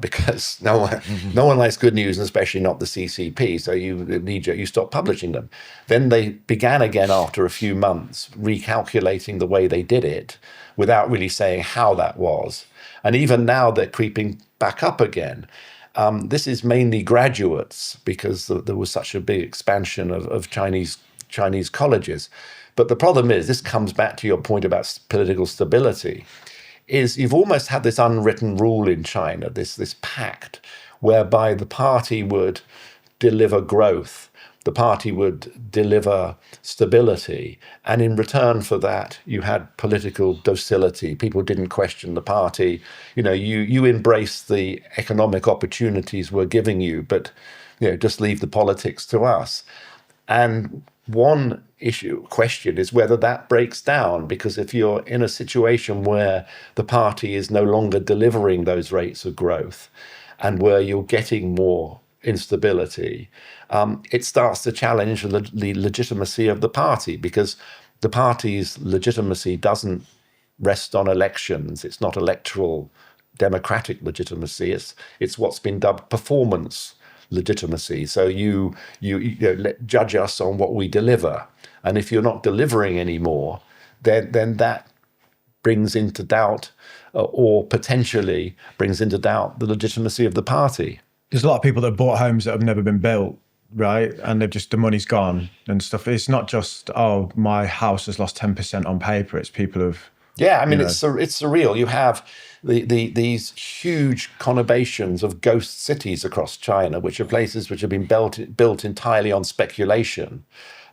because no one likes good news, and especially not the CCP. So you stop publishing them. Then they began again after a few months, recalculating the way they did it without really saying how that was. And even now they're creeping back up again. This is mainly graduates because there was such a big expansion of Chinese colleges. But the problem is, this comes back to your point about political stability, is you've almost had this unwritten rule in China, this pact, whereby the party would deliver growth, the party would deliver stability, and in return for that, you had political docility. People didn't question the party. You embraced the economic opportunities we're giving you, but just leave the politics to us. And one question is whether that breaks down, because if you're in a situation where the party is no longer delivering those rates of growth and where you're getting more instability, it starts to challenge the legitimacy of the party, because the party's legitimacy doesn't rest on elections. It's not electoral democratic legitimacy. It's what's been dubbed performance legitimacy. So you judge us on what we deliver, and if you're not delivering anymore, then that brings into doubt, or potentially brings into doubt, the legitimacy of the party. There's a lot of people that bought homes that have never been built, right? And the money's gone and stuff. It's not just, oh, my house has lost 10% on paper. It's people have... Yeah, I mean, it's surreal. You have these huge conurbations of ghost cities across China, which are places which have been built entirely on speculation,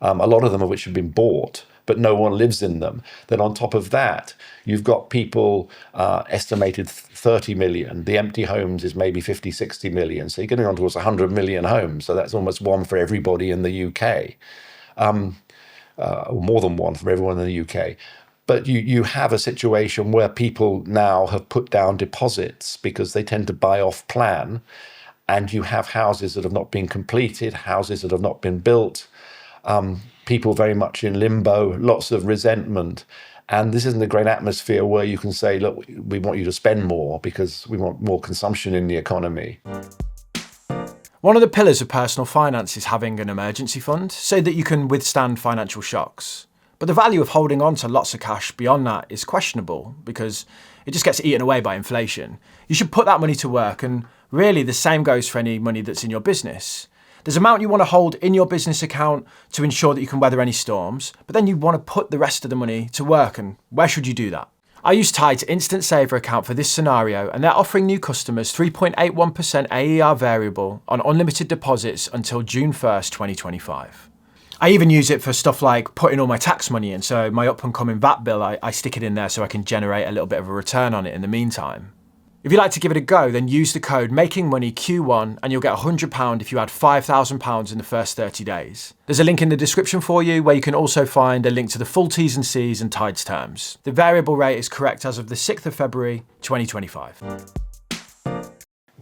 a lot of them of which have been bought, but no one lives in them. Then on top of that, you've got people estimated 30 million. The empty homes is maybe 50, 60 million. So you're getting on towards 100 million homes. So that's almost one for everybody in the UK, or more than one for everyone in the UK. But you have a situation where people now have put down deposits because they tend to buy off plan. and you have houses that have not been completed, houses that have not been built, people very much in limbo, lots of resentment. And this isn't a great atmosphere where you can say, look, we want you to spend more because we want more consumption in the economy. One of the pillars of personal finance is having an emergency fund so that you can withstand financial shocks. But the value of holding on to lots of cash beyond that is questionable because it just gets eaten away by inflation. You should put that money to work, and really the same goes for any money that's in your business. There's an amount you want to hold in your business account to ensure that you can weather any storms, but then you want to put the rest of the money to work, and where should you do that? I use Tide's Instant Saver account for this scenario, and they're offering new customers 3.81% AER variable on unlimited deposits until June 1st, 2025. I even use it for stuff like putting all my tax money in, so my up and coming VAT bill, I stick it in there so I can generate a little bit of a return on it in the meantime. If you'd like to give it a go, then use the code MAKINGMONEYQ1 and you'll get £100 if you add £5,000 in the first 30 days. There's a link in the description for you where you can also find a link to the full T's and C's and Tide's terms. The variable rate is correct as of the 6th of February 2025.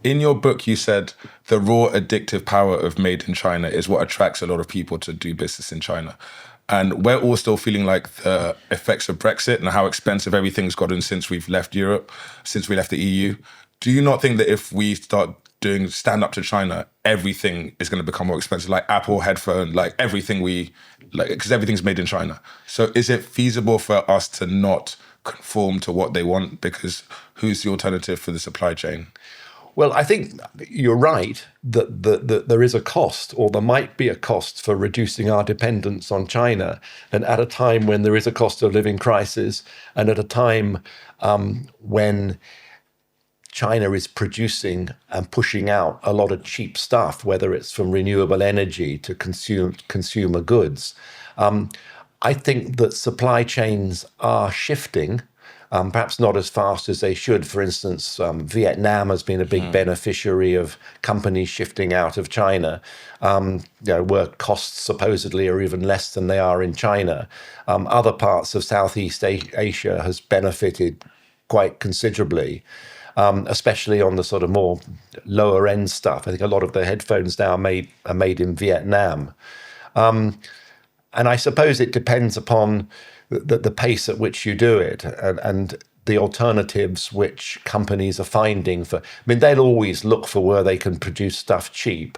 In your book, you said the raw addictive power of made in China is what attracts a lot of people to do business in China. And we're all still feeling like the effects of Brexit and how expensive everything's gotten since we've left Europe, since we left the EU. Do you not think that if we start doing stand up to China, everything is going to become more expensive, like Apple headphone, like everything because everything's made in China. So is it feasible for us to not conform to what they want? Because who's the alternative for the supply chain? Well, I think you're right that there is a cost, or there might be a cost for reducing our dependence on China. And at a time when there is a cost of living crisis, and at a time when China is producing and pushing out a lot of cheap stuff, whether it's from renewable energy to consumer goods, I think that supply chains are shifting. Perhaps not as fast as they should. For instance, Vietnam has been a big beneficiary of companies shifting out of China, where costs supposedly are even less than they are in China. Other parts of Southeast Asia has benefited quite considerably, especially on the sort of more lower end stuff. I think a lot of the headphones now are made in Vietnam. And I suppose it depends upon the pace at which you do it and the alternatives which companies are finding for. I mean, they'll always look for where they can produce stuff cheap,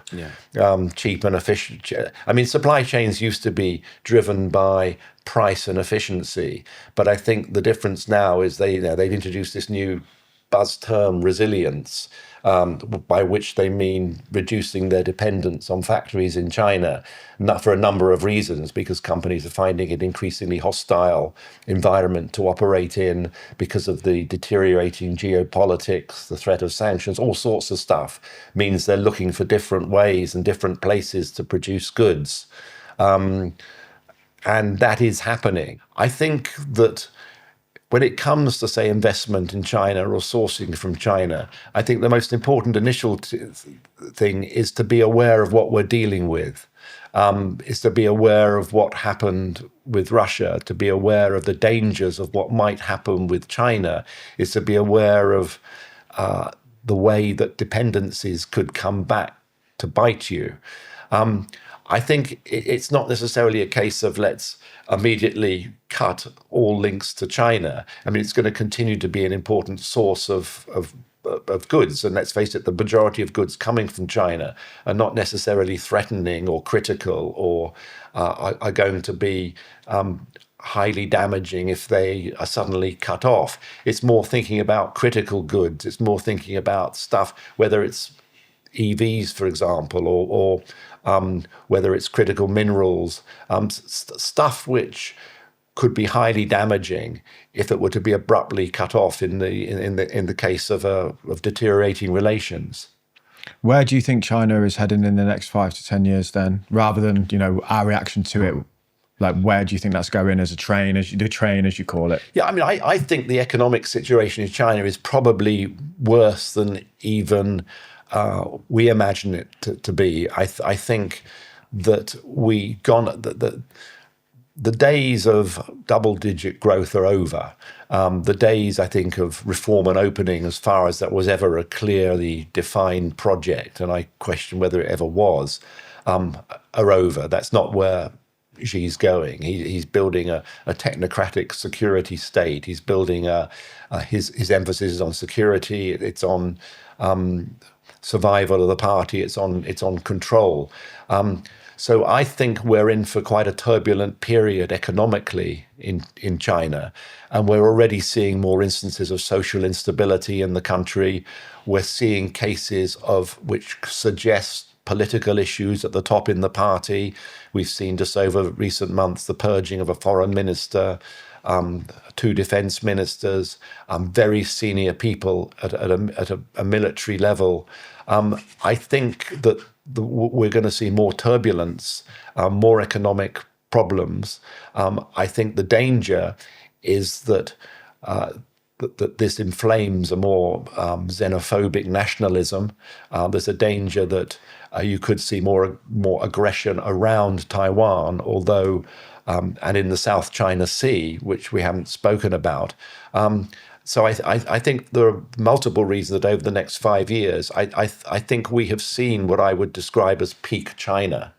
cheap and efficient. I mean, supply chains used to be driven by price and efficiency, but I think the difference now is they've introduced this new buzz term, resilience, by which they mean reducing their dependence on factories in China, not for a number of reasons, because companies are finding it increasingly hostile environment to operate in because of the deteriorating geopolitics, the threat of sanctions, all sorts of stuff means they're looking for different ways and different places to produce goods. And that is happening. I think that when it comes to, say, investment in China or sourcing from China, I think the most important initial thing is to be aware of what we're dealing with, is to be aware of what happened with Russia, to be aware of the dangers of what might happen with China, is to be aware of the way that dependencies could come back to bite you. I think it's not necessarily a case of let's immediately cut all links to China. I mean, it's going to continue to be an important source of goods. And let's face it, the majority of goods coming from China are not necessarily threatening or critical or are going to be highly damaging if they are suddenly cut off. It's more thinking about critical goods. It's more thinking about stuff, whether it's EVs, for example, or whether it's critical minerals, stuff which could be highly damaging if it were to be abruptly cut off in the case of deteriorating relations. Where do you think China is heading in the next 5 to 10 years then, rather than, our reaction to it? Like, where do you think that's going as the train, as you call it? Yeah, I mean, I think the economic situation in China is probably worse than even we imagine it to be. I think that the days of double-digit growth are over. The days, I think, of reform and opening, as far as that was ever a clearly defined project, and I question whether it ever was, are over. That's not where Xi's going. He's building a technocratic security state. He's building his emphasis is on security. It's on survival of the party. It's on control. So I think we're in for quite a turbulent period economically in China, and we're already seeing more instances of social instability in the country. We're seeing cases of which suggest political issues at the top in the party. We've seen just over recent months the purging of a foreign minister, 2 defense ministers, very senior people at a military level. I think that we're going to see more turbulence, more economic problems. I think the danger is that that this inflames a more xenophobic nationalism. There's a danger that you could see more aggression around Taiwan, although and in the South China Sea, which we haven't spoken about. So I think there are multiple reasons that over the next 5 years, I think we have seen what I would describe as peak China.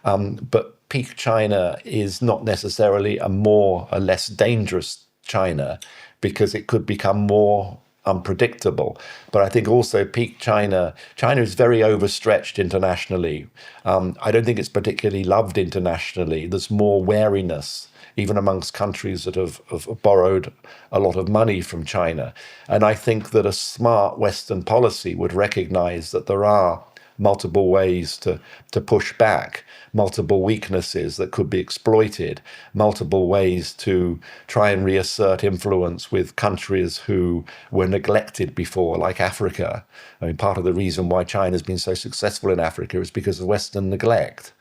But peak China is not necessarily a less dangerous China, because it could become more unpredictable. But I think also peak China is very overstretched internationally. I don't think it's particularly loved internationally. There's more wariness, even amongst countries that have borrowed a lot of money from China. And I think that a smart Western policy would recognize that there are multiple ways to push back, multiple weaknesses that could be exploited, multiple ways to try and reassert influence with countries who were neglected before, like Africa. I mean, part of the reason why China's been so successful in Africa is because of Western neglect.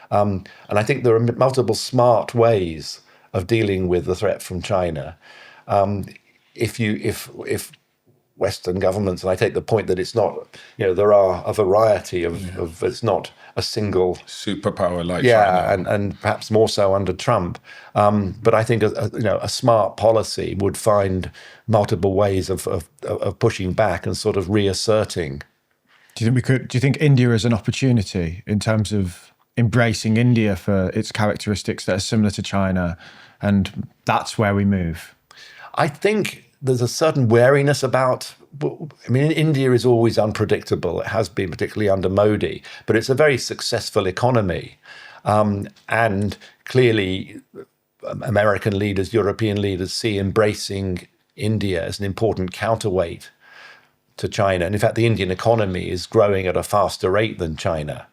And I think there are multiple smart ways of dealing with the threat from China. If Western governments, and I take the point that it's not, there are a variety of it's not a single superpower like China. and perhaps more so under Trump. But I think a smart policy would find multiple ways of pushing back and sort of reasserting. Do you think India is an opportunity in terms of embracing India for its characteristics that are similar to China, and that's where we move? I think there's a certain wariness about, India is always unpredictable. It has been, particularly under Modi, but it's a very successful economy. And clearly, American leaders, European leaders see embracing India as an important counterweight to China. And in fact, the Indian economy is growing at a faster rate than China.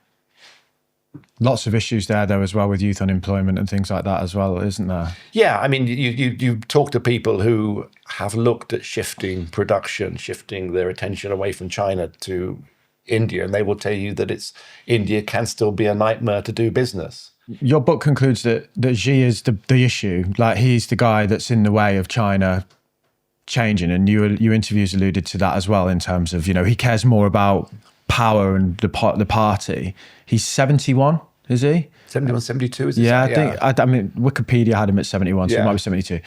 Lots of issues there, though, as well, with youth unemployment and things like that as well, isn't there? Yeah, you talk to people who have looked at shifting production, shifting their attention away from China to India, and they will tell you that India can still be a nightmare to do business. Your book concludes that Xi is the issue, like he's the guy that's in the way of China changing, and your interviews alluded to that as well, in terms of, he cares more about power and the party. He's 71, is he? 71, 72, is it? Yeah, I mean, Wikipedia had him at 71, so he might be 72.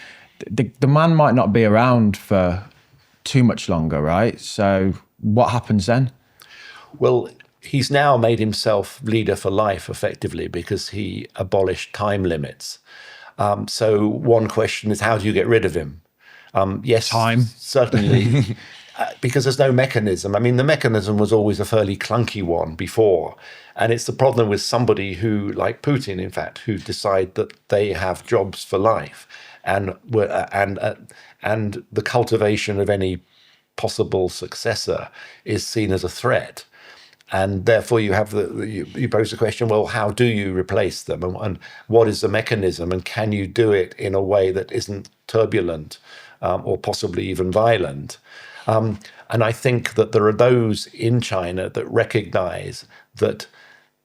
The man might not be around for too much longer, right? So what happens then? Well, he's now made himself leader for life, effectively, because he abolished time limits. So one question is, how do you get rid of him? Yes, time. Certainly. Because there's no mechanism. I mean, the mechanism was always a fairly clunky one before. And it's the problem with somebody who, like Putin, in fact, who decide that they have jobs for life. And the cultivation of any possible successor is seen as a threat. And therefore you have you pose the question, well, how do you replace them? And what is the mechanism? And can you do it in a way that isn't turbulent or possibly even violent? And I think that there are those in China that recognize that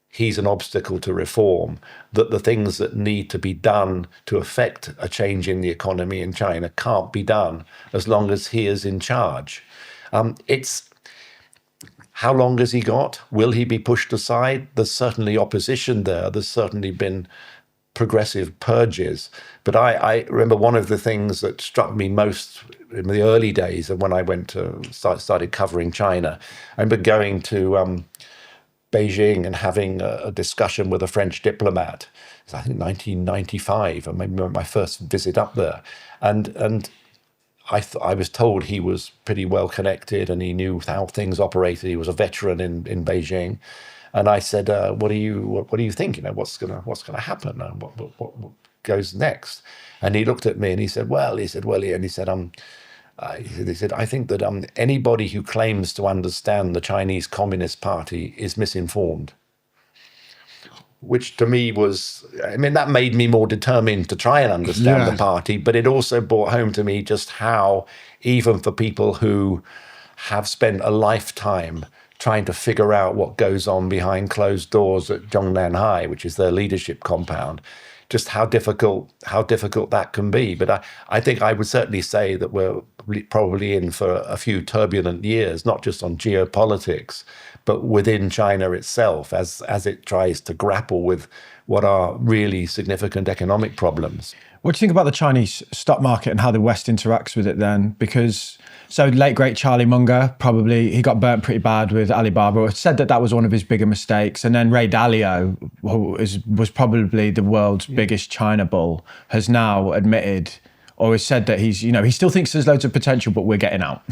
he's an obstacle to reform, that the things that need to be done to affect a change in the economy in China can't be done as long as he is in charge. How long has he got? Will he be pushed aside? There's certainly opposition there. There's certainly been progressive purges. But I remember one of the things that struck me most in the early days of when I started covering China. I remember going to Beijing and having a discussion with a French diplomat. It was, I think, 1995, or maybe my first visit up there. And I was told he was pretty well connected and he knew how things operated. He was a veteran in Beijing. And I said, what do you think? What's gonna happen? What goes next? And he looked at me and he said, I think that anybody who claims to understand the Chinese Communist Party is misinformed. Which to me that made me more determined to try and understand the party, but it also brought home to me just how, even for people who have spent a lifetime trying to figure out what goes on behind closed doors at Zhongnan High, which is their leadership compound, just how difficult that can be. But I think I would certainly say that we're probably in for a few turbulent years, not just on geopolitics, but within China itself, as it tries to grapple with what are really significant economic problems. What do you think about the Chinese stock market and how the West interacts with it then? Because late great Charlie Munger, he got burnt pretty bad with Alibaba, said that was one of his bigger mistakes. And then Ray Dalio, who was probably the world's biggest China bull, has now admitted or has said that he still thinks there's loads of potential, but we're getting out.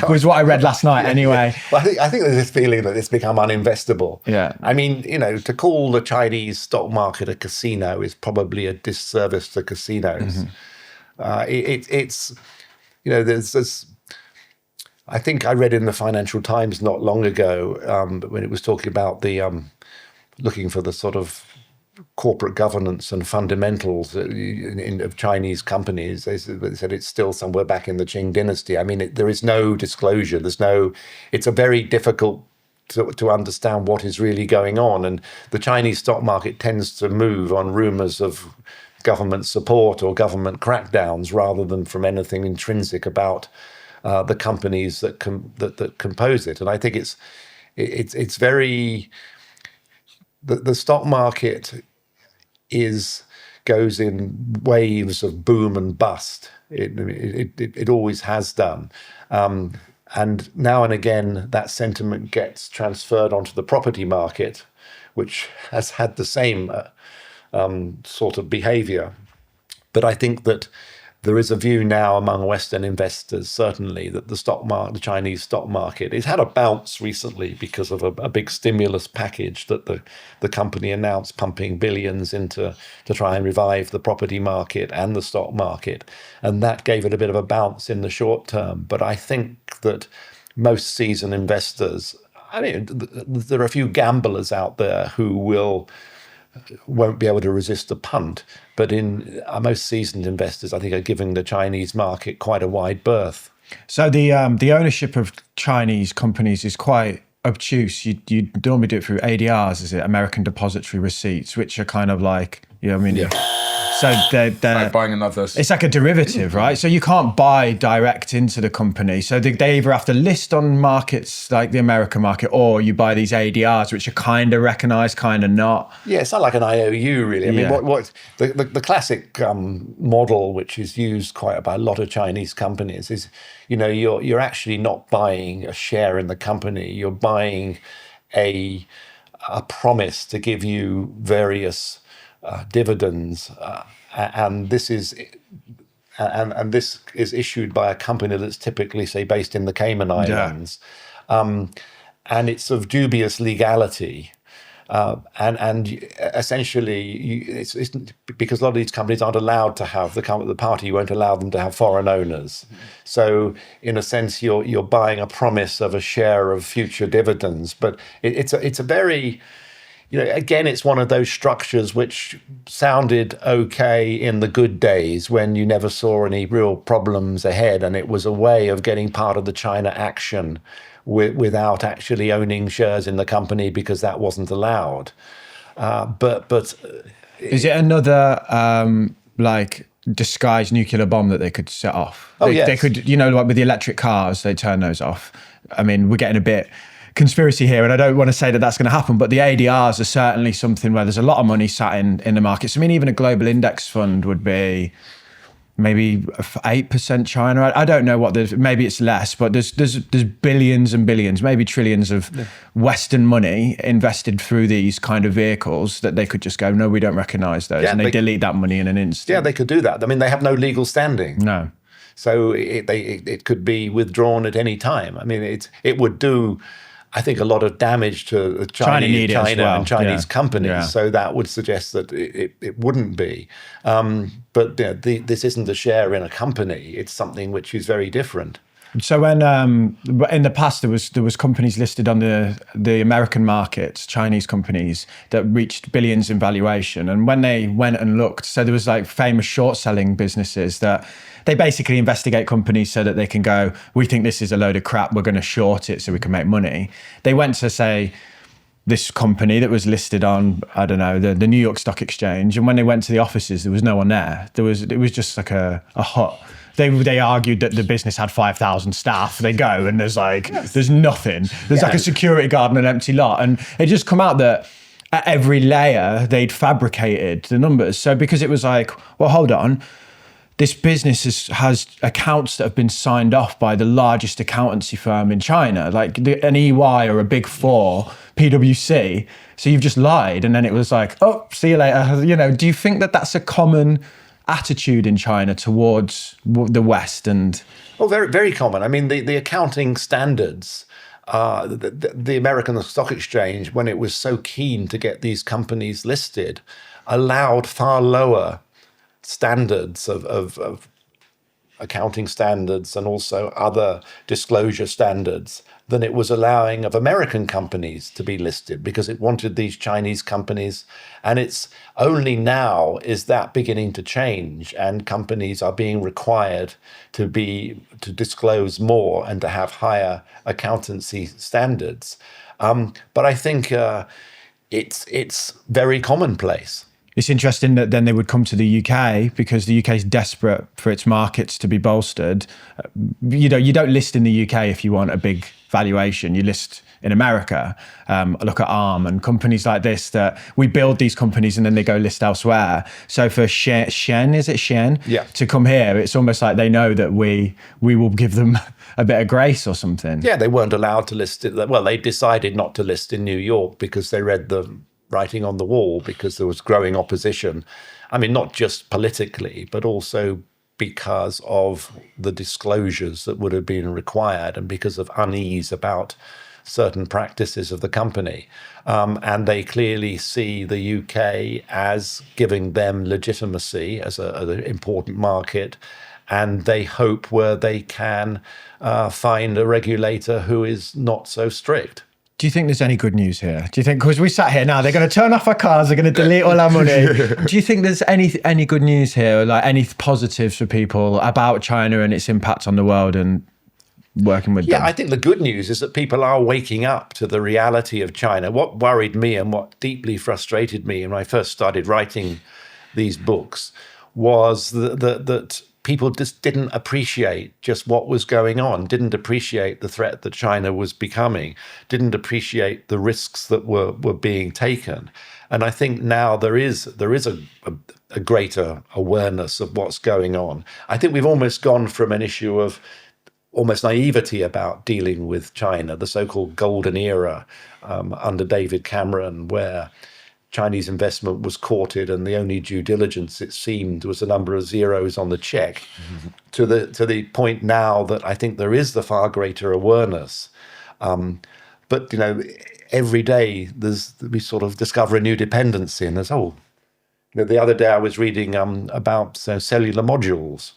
Was what I read last night anyway. Well, I think there's this feeling that it's become uninvestable. Yeah. I mean, to call the Chinese stock market a casino is probably a disservice to casinos. There's I think I read in the Financial Times not long ago when it was talking about the looking for the sort of corporate governance and fundamentals of Chinese companies. They said it's still somewhere back in the Qing dynasty. I mean, there is no disclosure. It's a very difficult to understand what is really going on. And the Chinese stock market tends to move on rumors of government support or government crackdowns rather than from anything intrinsic about the companies that compose it. And I think it's very... The stock market goes in waves of boom and bust. It always has done. And now and again, that sentiment gets transferred onto the property market, which has had the same sort of behavior. But I think that there is a view now among Western investors, certainly, that the Chinese stock market, it's had a bounce recently because of a big stimulus package that the company announced, pumping billions to try and revive the property market and the stock market. And that gave it a bit of a bounce in the short term. But I think that most seasoned investors, there are a few gamblers out there who won't be able to resist a punt, but most seasoned investors, I think, are giving the Chinese market quite a wide berth. So the ownership of Chinese companies is quite obtuse. You normally do it through ADRs, is it? American Depository Receipts, which are kind of like, Yeah. So they're like buying another. It's like a derivative, right? So you can't buy direct into the company. So they either have to list on markets like the American market, or you buy these ADRs, which are kind of recognized, kind of not. Yeah, it's not like an IOU, really. I mean, what the classic model, which is used quite by a lot of Chinese companies, is you're actually not buying a share in the company. You're buying a promise to give you various dividends, and this is issued by a company that's typically, say, based in the Cayman Islands, and it's of dubious legality, and essentially it's because a lot of these companies aren't allowed to have the party won't allow them to have foreign owners. So in a sense, you're buying a promise of a share of future dividends, but it's a very again, it's one of those structures which sounded okay in the good days when you never saw any real problems ahead, and it was a way of getting part of the China action without actually owning shares in the company because that wasn't allowed. But is it another disguised nuclear bomb that they could set off? Yes. They could, like with the electric cars, they turn those off. I mean, we're getting a bit conspiracy here, and I don't want to say that that's going to happen, but the ADRs are certainly something where there's a lot of money sat in the markets. I mean, even a global index fund would be maybe 8% China. I don't know what there's, maybe it's less, but there's billions and billions, maybe trillions of Western money invested through these kind of vehicles that they could just go, no, we don't recognize those. And they delete that money in an instant. Yeah, they could do that. I mean, they have no legal standing. No. So it could be withdrawn at any time. I mean, it would do, I think, a lot of damage to the China and Chinese companies. Yeah. So that would suggest that it wouldn't be. But this isn't a share in a company. It's something which is very different. So when in the past there was companies listed on the American markets, Chinese companies that reached billions in valuation, and when they went and looked, so there was like famous short selling businesses that they basically investigate companies so that they can go, we think this is a load of crap, we're going to short it so we can make money. They went to say this company that was listed on, I don't know, the New York Stock Exchange, and when they went to the offices, there was no one there. It was just like a hut. They argued that the business had 5,000 staff. They go and there's nothing. There's like a security guard and an empty lot. And it just come out that at every layer, they'd fabricated the numbers. So because it was like, well, hold on, this business has accounts that have been signed off by the largest accountancy firm in China, like an EY or a Big Four, PwC. So you've just lied. And then it was like, oh, see you later. You know, do you think that that's a common attitude in China towards the West? And well, very, very common. I mean, the accounting standards, the American Stock Exchange, when it was so keen to get these companies listed, allowed far lower standards of accounting standards and also other disclosure standards than it was allowing of American companies to be listed, because it wanted these Chinese companies. And it's only now is that beginning to change, and companies are being required to disclose more and to have higher accountancy standards. But I think it's very commonplace. It's interesting that then they would come to the UK because the UK is desperate for its markets to be bolstered. You know, you don't list in the UK if you want a big valuation. You list in America. Look at ARM and companies like this, that we build these companies and then they go list elsewhere. So for Shen, is it Shen? Yeah. To come here, it's almost like they know that we will give them a bit of grace or something. Yeah, they weren't allowed to list it. Well, they decided not to list in New York because they read the writing on the wall, because there was growing opposition. I mean, not just politically, but also because of the disclosures that would have been required and because of unease about certain practices of the company. And they clearly see the UK as giving them legitimacy as an important market. And they hope where they can find a regulator who is not so strict. Do you think there's any good news here? Do you think, because we sat here now, they're going to turn off our cars, they're going to delete all our money. Do you think there's any good news here, like any positives for people about China and its impact on the world and working with them? Yeah, I think the good news is that people are waking up to the reality of China. What worried me and what deeply frustrated me when I first started writing these books was that people just didn't appreciate just what was going on, didn't appreciate the threat that China was becoming, didn't appreciate the risks that were being taken. And I think now there is a greater awareness of what's going on. I think we've almost gone from an issue of almost naivety about dealing with China, the so-called golden era under David Cameron, where Chinese investment was courted and the only due diligence, it seemed, was a number of zeros on the check, to the point now that I think there is the far greater awareness. But, you know, every day we sort of discover a new dependency, and there's, the other day I was reading about cellular modules,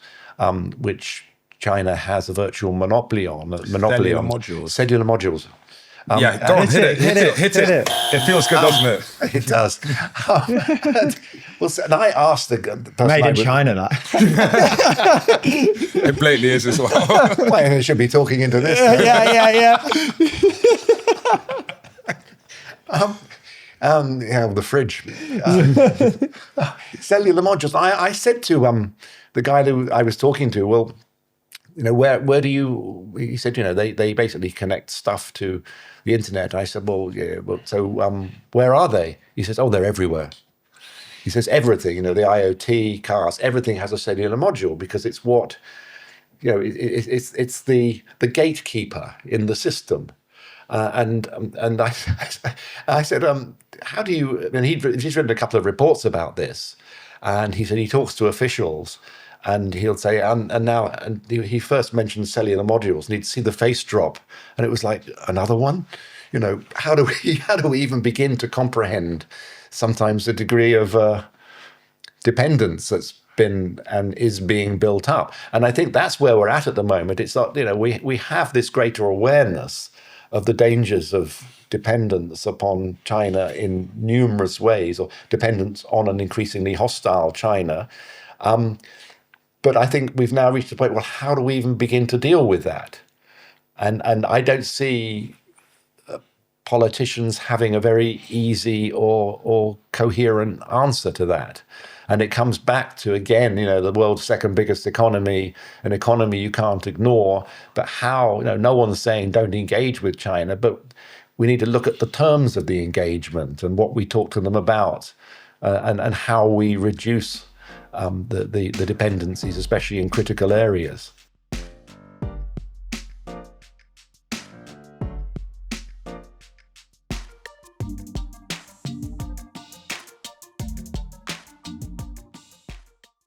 which China has a virtual monopoly on. Cellular modules. Cellular modules. Yeah, go on, hit it. It feels good, doesn't it? It does. Well, and I asked the person Made in China, that. It blatantly is as well. Well, I should be talking into this. Yeah. The fridge. Cellular modules. I said to the guy that I was talking to, well, where do you, he said, they basically connect stuff to the internet. I said, well, yeah, so where are they? He says, oh, they're everywhere. He says everything, the IoT, cars, everything has a cellular module because it's what, it's the gatekeeper in the system. And I said, how do you, and he's written a couple of reports about this. And he said he talks to officials and he'll say, and he first mentioned cellular modules and he'd see the face drop. And it was like, another one? How do we even begin to comprehend sometimes the degree of dependence that's been and is being built up? And I think that's where we're at the moment. It's not, we have this greater awareness of the dangers of dependence upon China in numerous ways, or dependence on an increasingly hostile China. But I think we've now reached the point, well, how do we even begin to deal with that? And I don't see politicians having a very easy or coherent answer to that. And it comes back to, again, the world's second biggest economy, an economy you can't ignore. But how, no one's saying don't engage with China, but we need to look at the terms of the engagement and what we talk to them about, and how we reduce the dependencies, especially in critical areas.